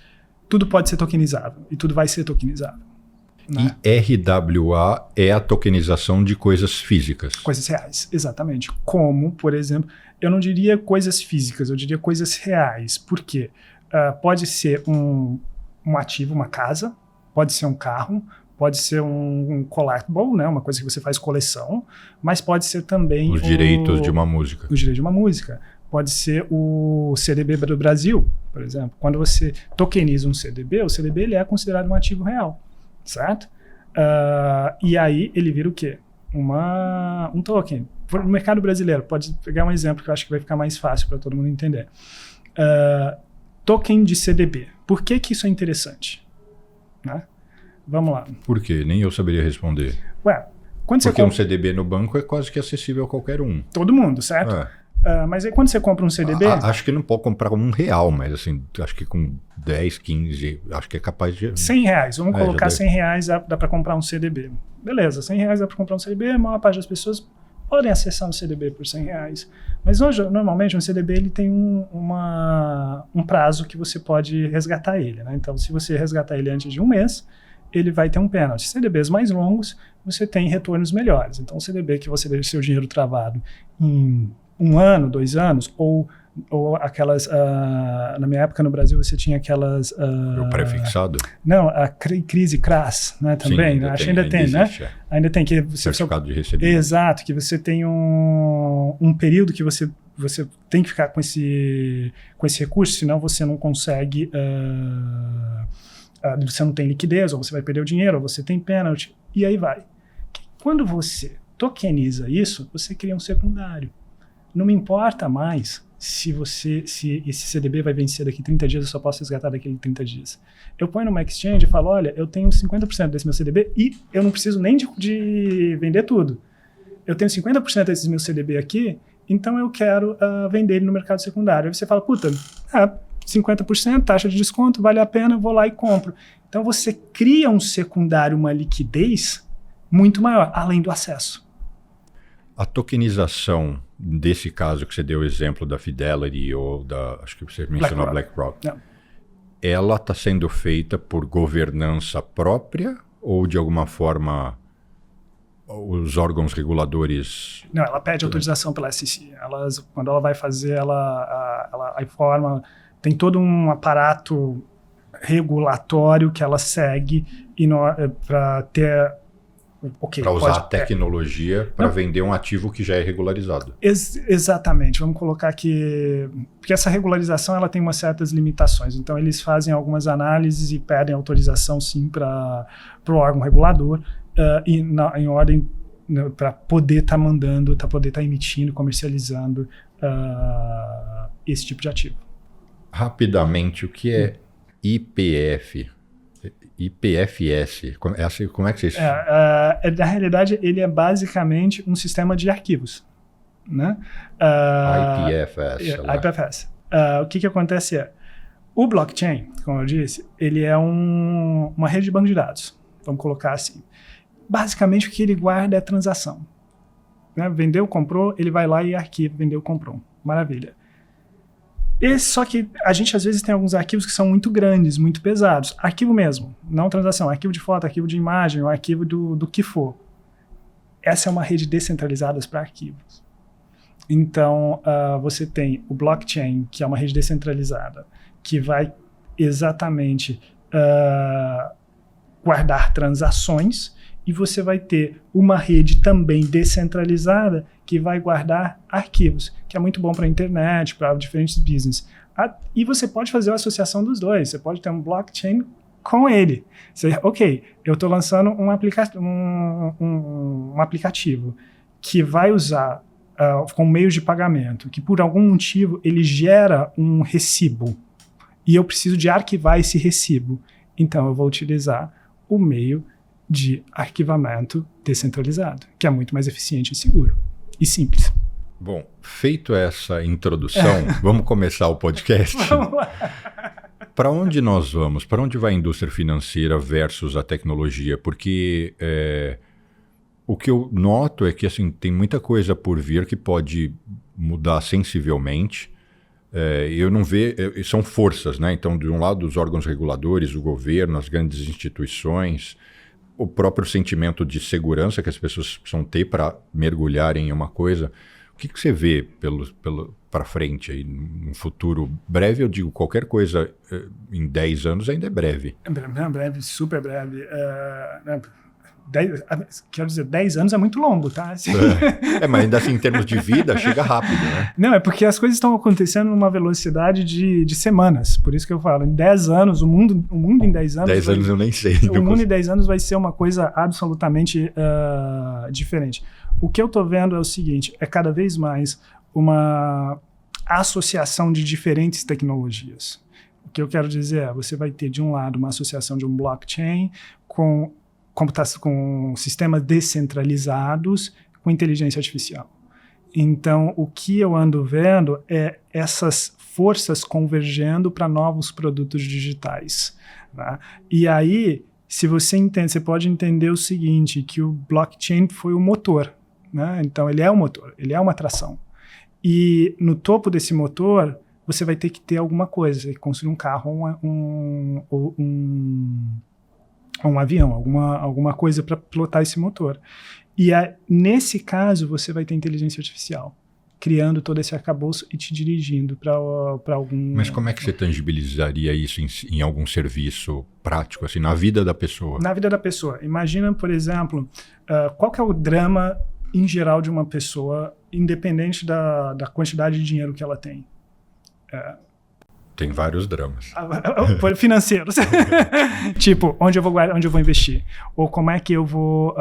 tudo pode ser tokenizável e tudo vai ser tokenizável. Né? E RWA é a tokenização de coisas físicas. Coisas reais, exatamente. Como, por exemplo, eu não diria coisas físicas, eu diria coisas reais. Por quê? Pode ser um ativo, uma casa, Pode ser um carro, pode ser um collectible, né? Uma coisa que você faz coleção, mas pode ser também os direitos de uma música. Os direitos de uma música. Pode ser o CDB do Brasil, por exemplo. Quando você tokeniza um CDB, o CDB ele é considerado um ativo real, certo? E aí ele vira o quê? Um token. No mercado brasileiro, pode pegar um exemplo que eu acho que vai ficar mais fácil para todo mundo entender. Token de CDB. Por que isso é interessante? Né? Vamos lá. Por quê? Nem eu saberia responder. Quando porque um CDB no banco é quase que acessível a qualquer um. Todo mundo, certo? Mas aí quando você compra um CDB... Acho que não pode comprar R$1, mas assim, acho que com 10, 15, acho que é capaz de... R$100, vamos colocar R$100, dá para comprar um CDB. Beleza, R$100 dá para comprar um CDB, a maior parte das pessoas podem acessar um CDB por R$100. Mas hoje, normalmente, um CDB ele tem um prazo que você pode resgatar ele. Né? Então, se você resgatar ele antes de um mês, ele vai ter um pênalti. CDBs mais longos, você tem retornos melhores. Então, um CDB que você deixa seu dinheiro travado em 1 ano, 2 anos, ou aquelas... na minha época no Brasil você tinha aquelas... o pré-fixado? Não, a crise CRAS, né, também. Sim, acho que ainda tem, existe, né? Ainda tem. Que você certificado de recebimento. Exato, que você tem um período que você tem que ficar com esse recurso, senão você não consegue... você não tem liquidez, ou você vai perder o dinheiro, ou você tem pênalti, e aí vai. Quando você tokeniza isso, você cria um secundário. Não me importa mais se esse CDB vai vencer daqui 30 dias, eu só posso resgatar daqui 30 dias. Eu ponho numa exchange e falo, olha, eu tenho 50% desse meu CDB e eu não preciso nem de vender tudo. Eu tenho 50% desse meu CDB aqui, então eu quero vender ele no mercado secundário. Aí você fala, 50%, taxa de desconto, vale a pena, eu vou lá e compro. Então você cria um secundário, uma liquidez muito maior, além do acesso. A tokenização, desse caso que você deu o exemplo da Fidelity ou acho que você mencionou BlackRock, ela está sendo feita por governança própria ou de alguma forma os órgãos reguladores... Não, ela pede autorização pela SEC. Quando ela vai fazer, ela informa, tem todo um aparato regulatório que ela segue para ter... para usar a tecnologia para vender um ativo que já é regularizado. Exatamente. Vamos colocar que... Porque essa regularização ela tem umas certas limitações. Então, eles fazem algumas análises e pedem autorização, sim, para o órgão regulador em ordem para poder estar mandando, para poder estar emitindo, comercializando esse tipo de ativo. Rapidamente, o que é IPF? IPFS, como é que vocês... Na realidade, ele é basicamente um sistema de arquivos. Né? IPFS. O que acontece o blockchain, como eu disse, ele é uma rede de banco de dados, vamos colocar assim. Basicamente, o que ele guarda é a transação. Né? Vendeu, comprou, ele vai lá e arquiva, vendeu, comprou. Maravilha. Só que a gente às vezes tem alguns arquivos que são muito grandes, muito pesados. Arquivo mesmo, não transação. Arquivo de foto, arquivo de imagem, ou arquivo do que for. Essa é uma rede descentralizada para arquivos. Então, você tem o blockchain, que é uma rede descentralizada, que vai exatamente guardar transações, e você vai ter uma rede também descentralizada que vai guardar arquivos, que é muito bom para a internet, para diferentes business. E você pode fazer a associação dos dois. Você pode ter um blockchain com ele. Eu estou lançando um aplicativo que vai usar com meios de pagamento, que por algum motivo ele gera um recibo e eu preciso de arquivar esse recibo. Então eu vou utilizar o meio de arquivamento descentralizado, que é muito mais eficiente e seguro e simples. Bom, feito essa introdução, vamos começar o podcast? Para onde nós vamos? Para onde vai a indústria financeira versus a tecnologia? Porque o que eu noto é que assim, tem muita coisa por vir que pode mudar sensivelmente. Eu não vejo... São forças, né? Então, de um lado, os órgãos reguladores, o governo, as grandes instituições, o próprio sentimento de segurança que as pessoas precisam ter para mergulhar em uma coisa. O que você vê para frente, aí, num futuro breve, eu digo, qualquer coisa em 10 anos ainda é breve. Breve, super breve. Quero dizer, 10 anos é muito longo, tá? Assim. Mas ainda assim, em termos de vida, chega rápido, né? Não, é porque as coisas estão acontecendo numa velocidade de semanas. Por isso que eu falo, em 10 anos, o mundo em 10 anos... 10 anos eu nem sei. O mundo em 10 anos vai ser uma coisa absolutamente diferente. O que eu estou vendo é o seguinte, é cada vez mais uma associação de diferentes tecnologias. O que eu quero dizer é, você vai ter, de um lado, uma associação de um blockchain com sistemas descentralizados com inteligência artificial. Então, o que eu ando vendo é essas forças convergendo para novos produtos digitais. Tá? E aí, se você entende, você pode entender o seguinte, que o blockchain foi o motor. Né? Então, ele é o motor, ele é uma tração. E no topo desse motor, você vai ter que ter alguma coisa, você tem que construir um carro ou um avião, alguma coisa para pilotar esse motor. E nesse caso, você vai ter inteligência artificial, criando todo esse arcabouço e te dirigindo para algum... Mas como é que você tangibilizaria isso em algum serviço prático, assim, na vida da pessoa? Na vida da pessoa. Imagina, por exemplo, qual que é o drama em geral de uma pessoa, independente da quantidade de dinheiro que ela tem? Tem vários dramas. Financeiros. Tipo, onde eu vou investir? Ou como é que eu vou...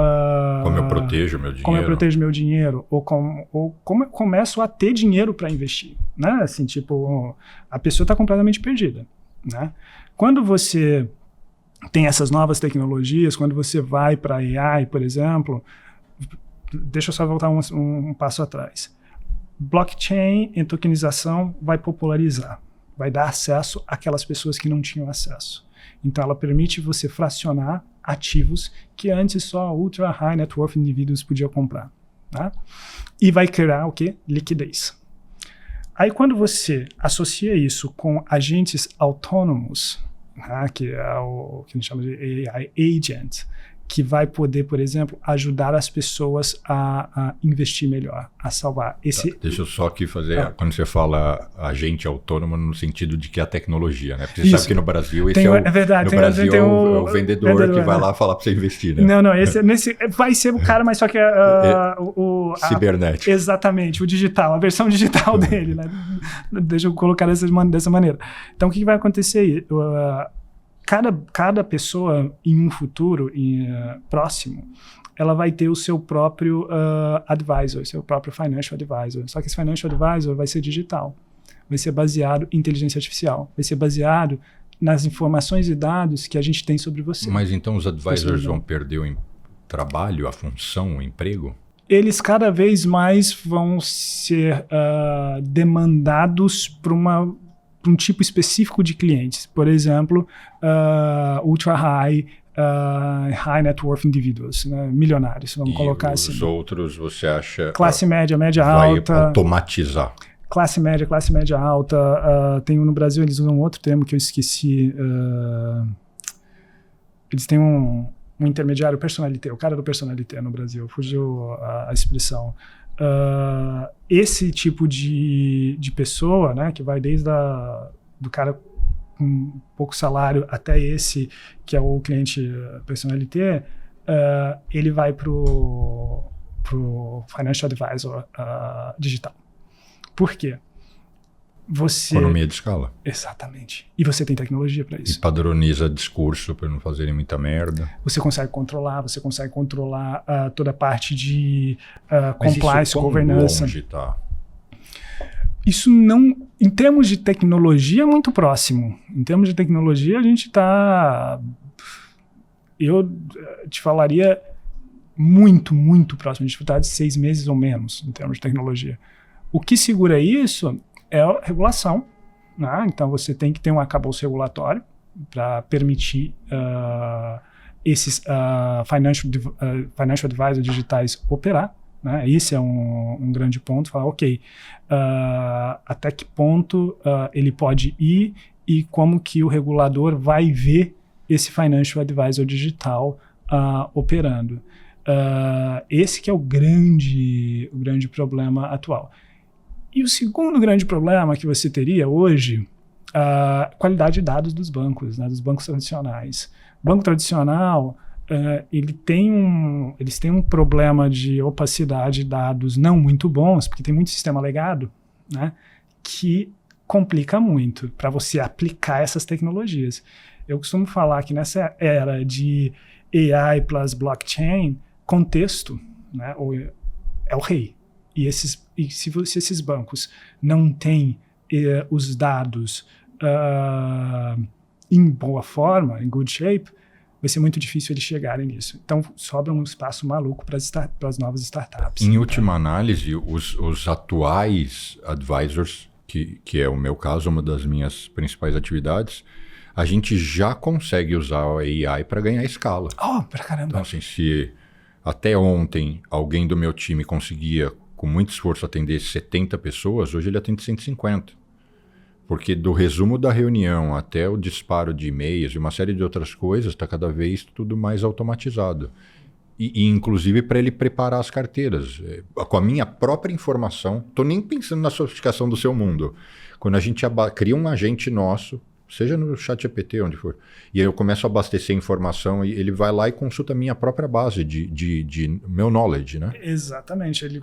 como eu protejo meu dinheiro? Como eu protejo meu dinheiro? Ou como eu começo a ter dinheiro para investir? Né? Assim, tipo, a pessoa está completamente perdida. Né? Quando você tem essas novas tecnologias, quando você vai para AI, por exemplo, deixa eu só voltar um passo atrás. Blockchain e tokenização vai popularizar. Vai dar acesso àquelas pessoas que não tinham acesso. Então, ela permite você fracionar ativos que antes só ultra high net worth indivíduos podiam comprar. Tá? E vai criar o quê? Liquidez. Aí, quando você associa isso com agentes autônomos, tá? Que é o que a gente chama de AI agent, que vai poder, por exemplo, ajudar as pessoas a investir melhor, a salvar. Deixa eu só aqui fazer, quando você fala agente autônomo, no sentido de que é a tecnologia, né? Porque você sabe que no Brasil, verdade, no Brasil é o vendedor que vai lá falar para você investir, né? Não, esse vai ser o cara, mas só que cibernético. Exatamente, o digital, a versão digital dele, né? Deixa eu colocar dessa maneira. Então, o que vai acontecer aí? Cada pessoa em um futuro próximo, ela vai ter o seu próprio advisor, seu próprio financial advisor. Só que esse financial advisor vai ser digital, vai ser baseado em inteligência artificial, vai ser baseado nas informações e dados que a gente tem sobre você. Mas então os advisors vão perder o trabalho, a função, o emprego? Eles cada vez mais vão ser demandados por um tipo específico de clientes. Por exemplo, ultra high net worth individuals, né? Milionários, vamos colocar assim. Os outros, você acha... Classe média, média vai alta. Automatizar. Classe média alta. Tem no Brasil, eles usam outro termo que eu esqueci. Eles têm um intermediário personalité, o cara do personalité no Brasil, fugiu a expressão. Esse tipo de pessoa, né, que vai desde do cara com pouco salário até esse que é o cliente personalité, ele vai pro financial advisor digital. Por quê? Economia de escala. Exatamente. E você tem tecnologia para isso. E padroniza discurso para não fazerem muita merda. Você consegue controlar toda a parte de compliance, governança. Longe tá? Isso não... Em termos de tecnologia, é muito próximo. Em termos de tecnologia, a gente está... Eu te falaria muito, muito próximo. A gente está de 6 meses ou menos, em termos de tecnologia. O que segura isso é a regulação, né? Então você tem que ter um arcabouço regulatório para permitir esses financial advisors digitais operar, né? Esse é um grande ponto, falar, ok, até que ponto ele pode ir e como que o regulador vai ver esse financial advisor digital operando. Esse que é o grande problema atual. E o segundo grande problema que você teria hoje, a qualidade de dados dos bancos, né, dos bancos tradicionais. O banco tradicional, eles têm um problema de opacidade de dados não muito bons, porque tem muito sistema legado, né, que complica muito para você aplicar essas tecnologias. Eu costumo falar que nessa era de AI plus blockchain, contexto, né, é o rei. E se esses bancos não têm os dados em boa forma, em good shape, vai ser muito difícil eles chegarem nisso. Então, sobra um espaço maluco para as novas startups. Em última análise, os atuais advisors, que é o meu caso, uma das minhas principais atividades, a gente já consegue usar a AI para ganhar escala. Pra caramba. Então, assim, se até ontem alguém do meu time conseguia, com muito esforço, atender 70 pessoas, hoje ele atende 150. Porque do resumo da reunião até o disparo de e-mails e uma série de outras coisas, está cada vez tudo mais automatizado. E inclusive para ele preparar as carteiras. Com a minha própria informação, estou nem pensando na sofisticação do seu mundo. Quando a gente cria um agente nosso, seja no ChatGPT, onde for, e aí eu começo a abastecer informação e ele vai lá e consulta a minha própria base de meu knowledge, né? Exatamente. Ele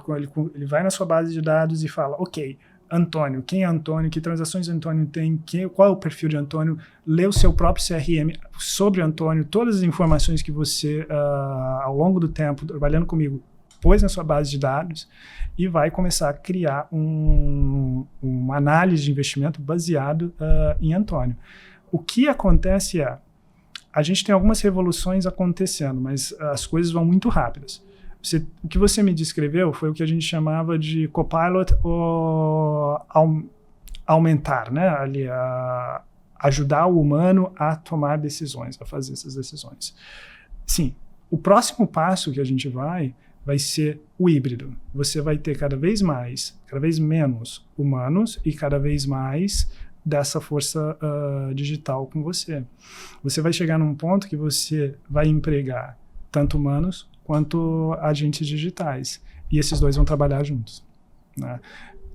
vai na sua base de dados e fala, ok, Antônio, quem é Antônio, que transações Antônio tem, qual é o perfil de Antônio, lê o seu próprio CRM sobre Antônio, todas as informações que você, ao longo do tempo, trabalhando comigo, pôs na sua base de dados e vai começar a criar uma análise de investimento baseado em Antônio. O que acontece a gente tem algumas revoluções acontecendo, mas as coisas vão muito rápidas. O que você me descreveu foi o que a gente chamava de copilot ou aumentar, né? Ali, ajudar o humano a tomar decisões, a fazer essas decisões. Sim, o próximo passo que a gente vai ser o híbrido. Você vai ter cada vez menos humanos e cada vez mais dessa força digital com você. Você vai chegar num ponto que você vai empregar tanto humanos quanto agentes digitais. E esses dois vão trabalhar juntos, né?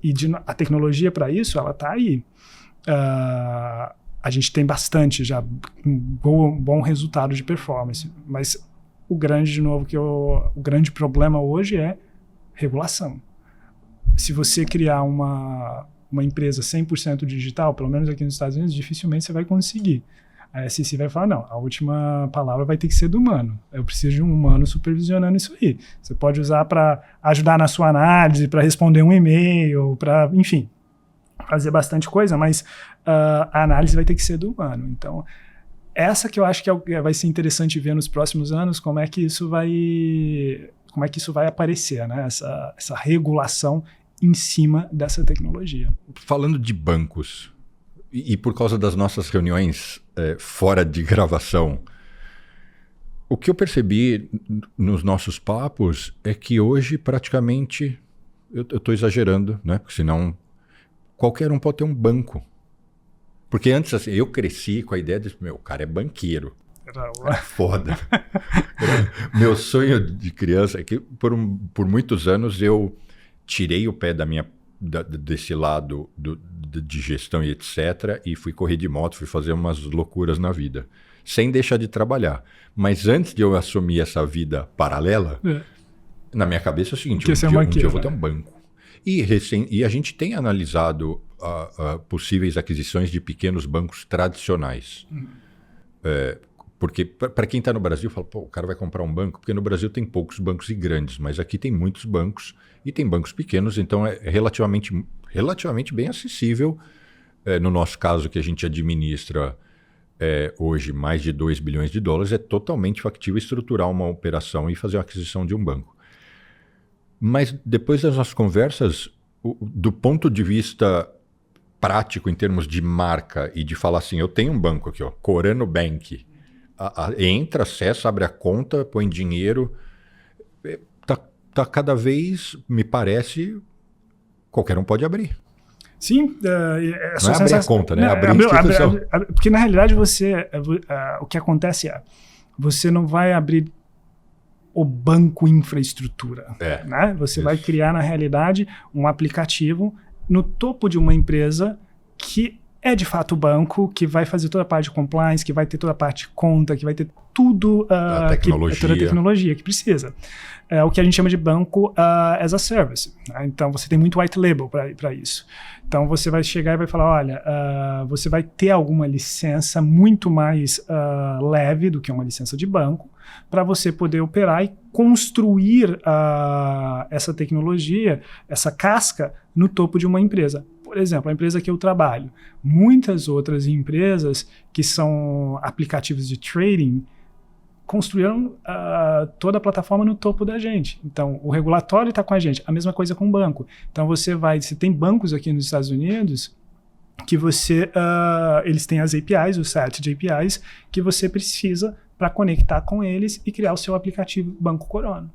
E a tecnologia para isso, ela está aí. A gente tem bastante já, um bom resultado de performance, mas o grande problema hoje é regulação. Se você criar uma empresa 100% digital, pelo menos aqui nos Estados Unidos, dificilmente você vai conseguir. A SEC vai falar, não, a última palavra vai ter que ser do humano. Eu preciso de um humano supervisionando isso aí. Você pode usar para ajudar na sua análise, para responder um e-mail, para, enfim, fazer bastante coisa, mas a análise vai ter que ser do humano. Então, essa que eu acho que vai ser interessante ver nos próximos anos, como é que isso vai aparecer, né? Essa regulação em cima dessa tecnologia. Falando de bancos, e por causa das nossas reuniões fora de gravação, o que eu percebi nos nossos papos é que hoje praticamente, eu estou exagerando, né? Porque senão qualquer um pode ter um banco. Porque antes assim, eu cresci com a ideia de, o cara é banqueiro. É foda. Meu sonho de criança é que por muitos anos eu tirei o pé desse lado de gestão e etc. E fui correr de moto, fui fazer umas loucuras na vida, sem deixar de trabalhar. Mas antes de eu assumir essa vida paralela, na minha cabeça é o seguinte, um dia eu vou ter um banco. E a gente tem analisado possíveis aquisições de pequenos bancos tradicionais. Porque para quem está no Brasil, fala, pô, o cara vai comprar um banco, porque no Brasil tem poucos bancos e grandes, mas aqui tem muitos bancos e tem bancos pequenos, então é relativamente bem acessível. No nosso caso, que a gente administra hoje mais de 2 bilhões de dólares, é totalmente factível estruturar uma operação e fazer a aquisição de um banco. Mas depois das nossas conversas, do ponto de vista prático, em termos de marca e de falar assim, eu tenho um banco aqui, ó, Corano Bank, entra, acessa, abre a conta, põe dinheiro, tá cada vez, me parece, qualquer um pode abrir. Sim, não é abrir a conta, né? Abrir a instituição. Porque na realidade o que acontece você não vai abrir o banco infraestrutura, né? Você vai criar na realidade um aplicativo no topo de uma empresa que é de fato o banco, que vai fazer toda a parte de compliance, que vai ter toda a parte de conta, que vai ter tudo, toda a tecnologia que precisa. É o que a gente chama de banco as a service. Né? Então, você tem muito white label para isso. Então, você vai chegar e vai falar, olha, você vai ter alguma licença muito mais leve do que uma licença de banco, para você poder operar e construir essa tecnologia, essa casca, no topo de uma empresa. Por exemplo, a empresa que eu trabalho, muitas outras empresas que são aplicativos de trading construíram toda a plataforma no topo da gente. Então, o regulatório está com a gente. A mesma coisa com o banco. Então, você tem bancos aqui nos Estados Unidos que eles têm as APIs, o set de APIs, que você precisa para conectar com eles e criar o seu aplicativo Banco Corona.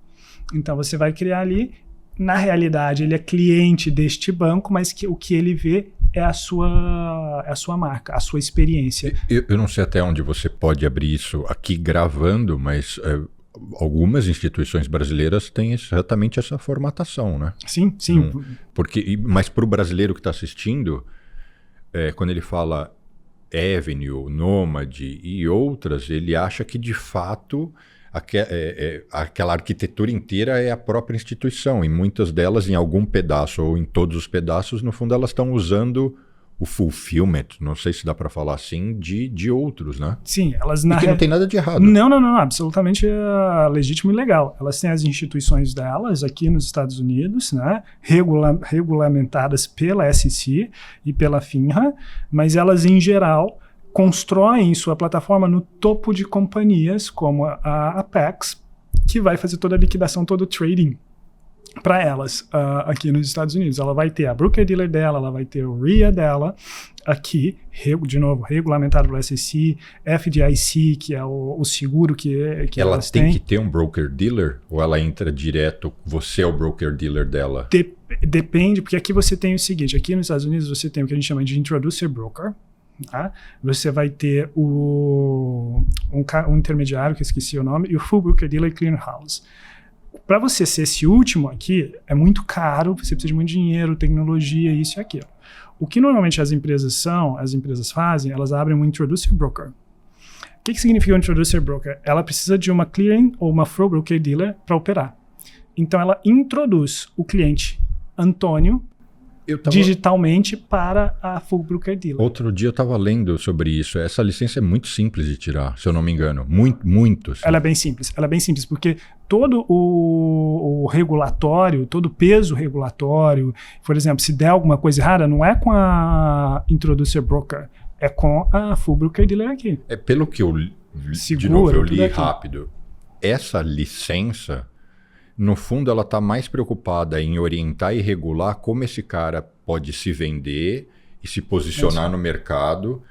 Então, você vai criar ali. Na realidade, ele é cliente deste banco, mas o que ele vê é a sua marca, a sua experiência. Eu não sei até onde você pode abrir isso aqui gravando, mas algumas instituições brasileiras têm exatamente essa formatação, né? Sim. Mas para o brasileiro que está assistindo, quando ele fala Avenue, Nomad e outras, ele acha que de fato aquela arquitetura inteira é a própria instituição, e muitas delas, em algum pedaço ou em todos os pedaços, no fundo elas estão usando o fulfillment, não sei se dá para falar assim, de outros, né? Sim, elas que não tem nada de errado. Não, absolutamente legítimo e legal. Elas têm as instituições delas aqui nos Estados Unidos, né? Regulamentadas pela SEC e pela FINRA, mas elas, em geral, constroem sua plataforma no topo de companhias como a Apex, que vai fazer toda a liquidação, todo o trading para elas aqui nos Estados Unidos. Ela vai ter a broker-dealer dela, ela vai ter o RIA dela aqui, de novo, regulamentado pelo SEC, FDIC, que é o seguro que elas têm. Ela tem que ter um broker-dealer ou ela entra direto, você é o broker-dealer dela? Depende, porque aqui você tem o seguinte, aqui nos Estados Unidos você tem o que a gente chama de introducer broker. Tá? Você vai ter um intermediário, que eu esqueci o nome, e o full broker dealer clearinghouse. Para você ser esse último aqui, é muito caro, você precisa de muito dinheiro, tecnologia, isso e aquilo. O que normalmente as empresas fazem, elas abrem um introducer broker. O que significa um introducer broker? Ela precisa de uma clearing ou uma full broker dealer para operar. Então ela introduz o cliente Antônio digitalmente para a full broker dealer. Outro dia eu estava lendo sobre isso. Essa licença é muito simples de tirar, se eu não me engano. Muito simples. Ela é bem simples, porque todo o regulatório, todo o peso regulatório, por exemplo, se der alguma coisa errada, não é com a introducer broker, é com a full broker dealer aqui. Pelo que eu li, de novo, eu li rápido. Essa licença, no fundo, ela está mais preocupada em orientar e regular como esse cara pode se vender e se posicionar no mercado,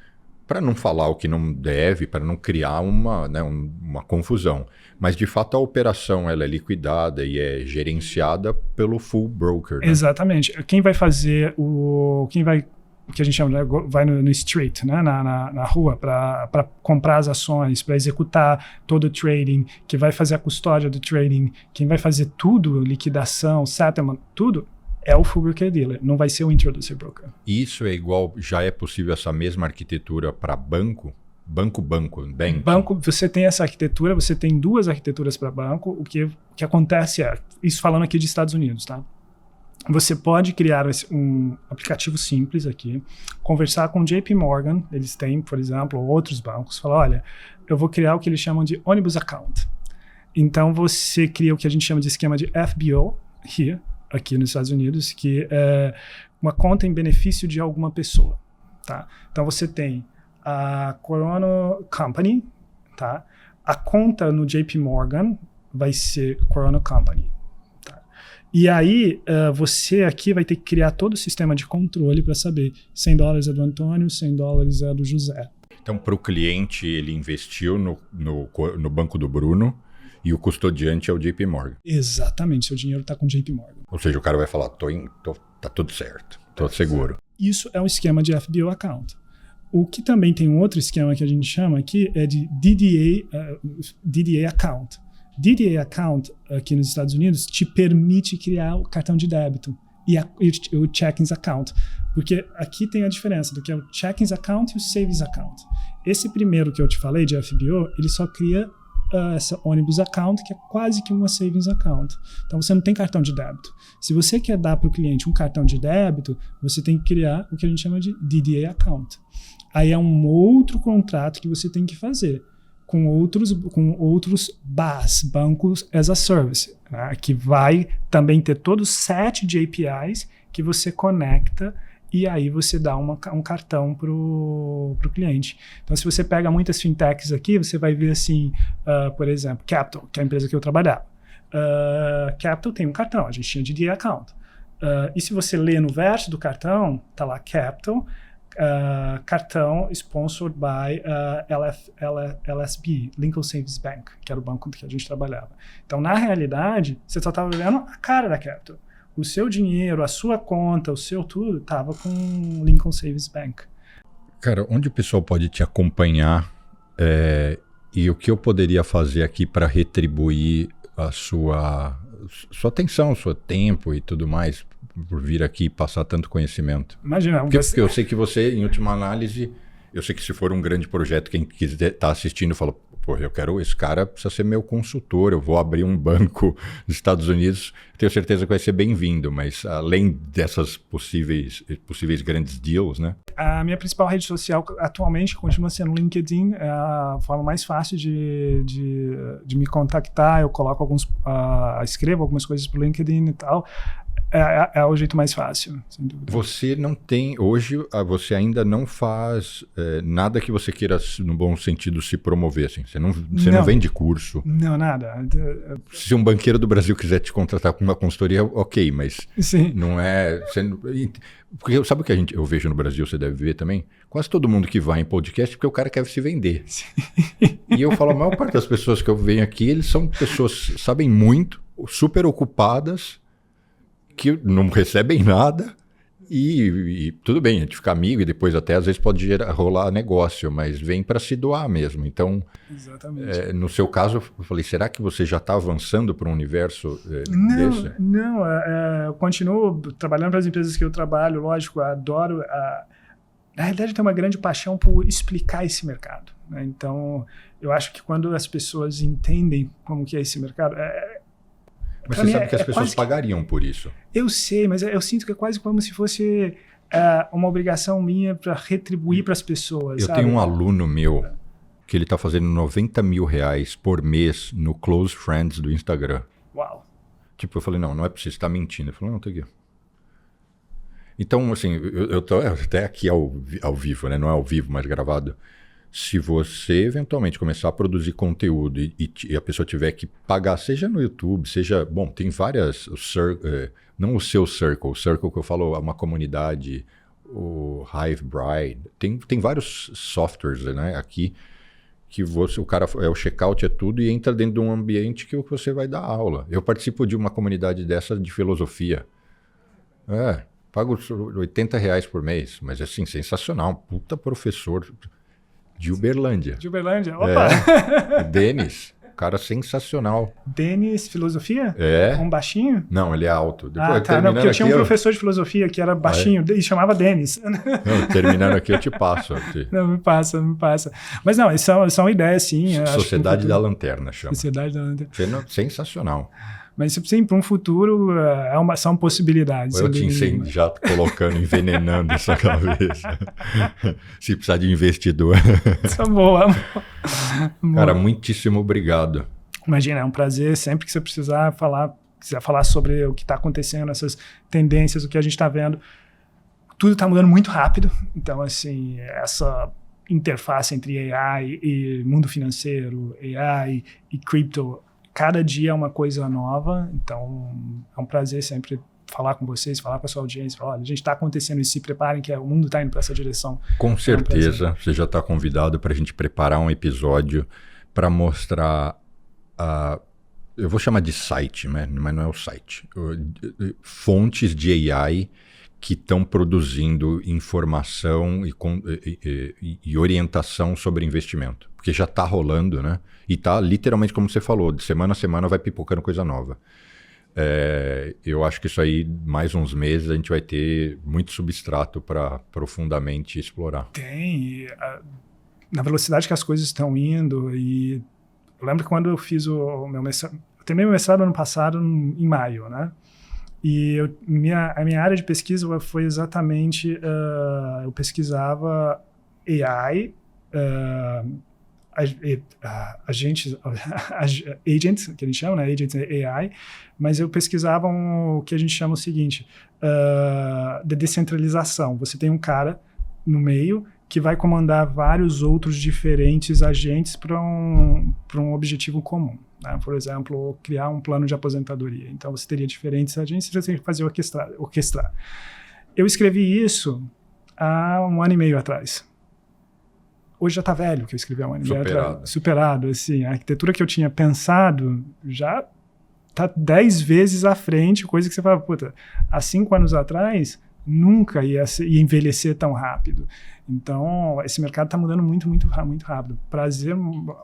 para não falar o que não deve, para não criar uma confusão. Mas, de fato, a operação ela é liquidada e é gerenciada pelo full broker. Né? Exatamente. Quem vai fazer o que a gente chama, né, vai no street, né, na rua, para comprar as ações, para executar todo o trading, que vai fazer a custódia do trading, quem vai fazer tudo, liquidação, settlement, tudo, é o full broker dealer, não vai ser o introducer broker. Isso é igual, já é possível essa mesma arquitetura para banco? Banco, você tem essa arquitetura, você tem duas arquiteturas para banco. O que acontece isso falando aqui de Estados Unidos, tá? Você pode criar um aplicativo simples aqui, conversar com o JP Morgan, eles têm, por exemplo, outros bancos, falar, olha, eu vou criar o que eles chamam de Omnibus Account. Então, você cria o que a gente chama de esquema de FBO, aqui nos Estados Unidos, que é uma conta em benefício de alguma pessoa. Tá? Então, você tem a Corona Company, tá? A conta no JP Morgan vai ser Corona Company. E aí, você aqui vai ter que criar todo o sistema de controle para saber $100 é do Antônio, $100 é do José. Então, para o cliente, ele investiu no banco do Bruno e o custodiante é o JP Morgan. Exatamente, seu dinheiro está com o JP Morgan. Ou seja, o cara vai falar, tá tudo certo, tô seguro. Isso é um esquema de FBO Account. O que também tem um outro esquema que a gente chama aqui é de DDA Account. DDA Account aqui nos Estados Unidos te permite criar o cartão de débito e o checkings account. Porque aqui tem a diferença do que é o checkings account e o savings account. Esse primeiro que eu te falei, de FBO, ele só cria essa Ônibus account, que é quase que uma savings account. Então você não tem cartão de débito. Se você quer dar para o cliente um cartão de débito, você tem que criar o que a gente chama de DDA account. Aí é um outro contrato que você tem que fazer com outros BaaS, Bancos as a Service, né? Que vai também ter todos 7 de APIs que você conecta e aí você dá um cartão para o cliente. Então, se você pega muitas fintechs aqui, você vai ver assim, por exemplo, Capital, que é a empresa que eu trabalhava. Capital tem um cartão, a gente tinha DDA account. E se você lê no verso do cartão, tá lá Capital, cartão sponsored by LSB, Lincoln Savings Bank, que era o banco que a gente trabalhava. Então, na realidade, você só estava vendo a cara da Capital. O seu dinheiro, a sua conta, o seu tudo, estava com o Lincoln Savings Bank. Cara, onde o pessoal pode te acompanhar e o que eu poderia fazer aqui para retribuir a sua atenção, o seu tempo e tudo mais, por vir aqui e passar tanto conhecimento? Imagina. Porque eu sei que você, em última análise, eu sei que se for um grande projeto, quem quiser estar assistindo fala, pô, esse cara precisa ser meu consultor, eu vou abrir um banco nos Estados Unidos, tenho certeza que vai ser bem-vindo, mas além dessas possíveis grandes deals, né? A minha principal rede social atualmente continua sendo o LinkedIn, é a forma mais fácil de me contactar, eu coloco escrevo algumas coisas pro LinkedIn e tal. É o jeito mais fácil, sem dúvida. Você não tem, hoje, você ainda não faz nada que você queira, no bom sentido, se promover, assim. Você não vende curso. Não, nada. Se um banqueiro do Brasil quiser te contratar com uma consultoria, ok, mas sim. Não é... Porque sabe o que eu vejo no Brasil, você deve ver também? Quase todo mundo que vai em podcast, porque o cara quer se vender. Sim. E eu falo, a maior parte das pessoas que eu venho aqui, eles são pessoas, sabem muito, super ocupadas, que não recebem nada e tudo bem, a gente fica amigo e depois até às vezes pode rolar negócio, mas vem para se doar mesmo. Então, exatamente. No seu caso, eu falei, será que você já está avançando para um universo desse? Não, eu continuo trabalhando para as empresas que eu trabalho, lógico, eu adoro. Na realidade, eu tenho uma grande paixão por explicar esse mercado, né? Então, eu acho que quando as pessoas entendem como que é esse mercado... Mas você sabe que as pessoas pagariam por isso. Eu sei, mas eu sinto que é quase como se fosse uma obrigação minha para retribuir para as pessoas. Eu tenho um aluno meu que ele está fazendo R$90 mil por mês no Close Friends do Instagram. Uau. Tipo, eu falei, não é preciso, você está mentindo. Ele falou, não, tô aqui. Então, assim, eu tô até aqui ao vivo, né? Não é ao vivo, mas gravado. Se você eventualmente começar a produzir conteúdo e a pessoa tiver que pagar, seja no YouTube, seja... Bom, tem várias... não o seu Circle. O Circle que eu falo é uma comunidade, o Hivebrite. Tem vários softwares, né, aqui que o cara o checkout é tudo e entra dentro de um ambiente que você vai dar aula. Eu participo de uma comunidade dessa de filosofia. Pago R$80 por mês, mas assim, sensacional. Puta professor... De Uberlândia. De Uberlândia? Opa! Denis, cara sensacional. Denis, filosofia? Um baixinho? Não, ele é alto. Depois, não, porque eu tinha um professor de filosofia que era baixinho e chamava Denis. Não, terminando aqui eu te passo. Não, me passa. Mas não, são ideias, sim. Sociedade da Lanterna chama. Sociedade da Lanterna. Sensacional. Mas sim, para um futuro são possibilidades. Eu te incendo já colocando, envenenando essa cabeça. Se precisar de investidor. Isso é boa. Cara, muitíssimo obrigado. Imagina, é um prazer. Sempre que você quiser falar sobre o que está acontecendo, essas tendências, o que a gente está vendo, tudo está mudando muito rápido. Então, assim, essa interface entre AI e mundo financeiro, AI e cripto, cada dia é uma coisa nova, então é um prazer sempre falar com vocês, falar com a sua audiência, falar, olha, a gente está acontecendo isso, se preparem que o mundo está indo para essa direção. Com certeza, você já está convidado para a gente preparar um episódio para mostrar, eu vou chamar de site, mas não é o site, fontes de AI que estão produzindo informação e orientação sobre investimento. Porque já está rolando, né? E está literalmente como você falou, de semana a semana vai pipocando coisa nova. Eu acho que isso aí, mais uns meses, a gente vai ter muito substrato para profundamente explorar. Tem, na velocidade que as coisas estão indo, e eu lembro que quando eu fiz o meu mestrado, eu terminei meu mestrado ano passado, em maio, né? E a minha área de pesquisa foi exatamente, eu pesquisava AI, agents, que a gente chama, né? Agents AI, mas eu pesquisava o que a gente chama o seguinte, de descentralização. Você tem um cara no meio que vai comandar vários outros diferentes agentes para um objetivo comum. Né? Por exemplo, criar um plano de aposentadoria. Então, você teria diferentes agentes e você tem que fazer orquestrar. Eu escrevi isso há 1 ano e meio atrás. Hoje já está velho, que eu escrevi há 1 ano e meio atrás. Superado. Assim, a arquitetura que eu tinha pensado já está 10 vezes à frente, coisa que você fala, puta, há 5 anos atrás nunca ia envelhecer tão rápido. Então, esse mercado está mudando muito, muito, muito rápido. Prazer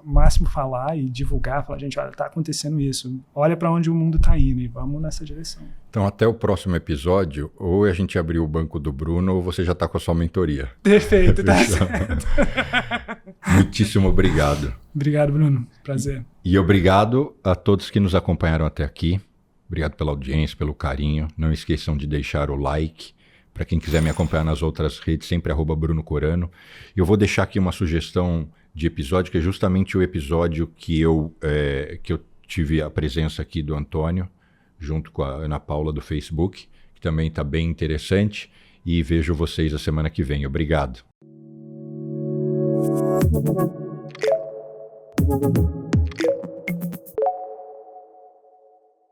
máximo falar e divulgar, falar, gente, olha, está acontecendo isso. Olha para onde o mundo está indo e vamos nessa direção. Então, até o próximo episódio, ou a gente abriu o banco do Bruno, ou você já está com a sua mentoria. Perfeito, tá certo. Muitíssimo obrigado. Obrigado, Bruno. Prazer. E obrigado a todos que nos acompanharam até aqui. Obrigado pela audiência, pelo carinho. Não esqueçam de deixar o like. Para quem quiser me acompanhar nas outras redes, sempre @Bruno Corano. E eu vou deixar aqui uma sugestão de episódio, que é justamente o episódio que eu tive a presença aqui do Antônio, junto com a Ana Paula do Facebook, que também está bem interessante. E vejo vocês a semana que vem. Obrigado.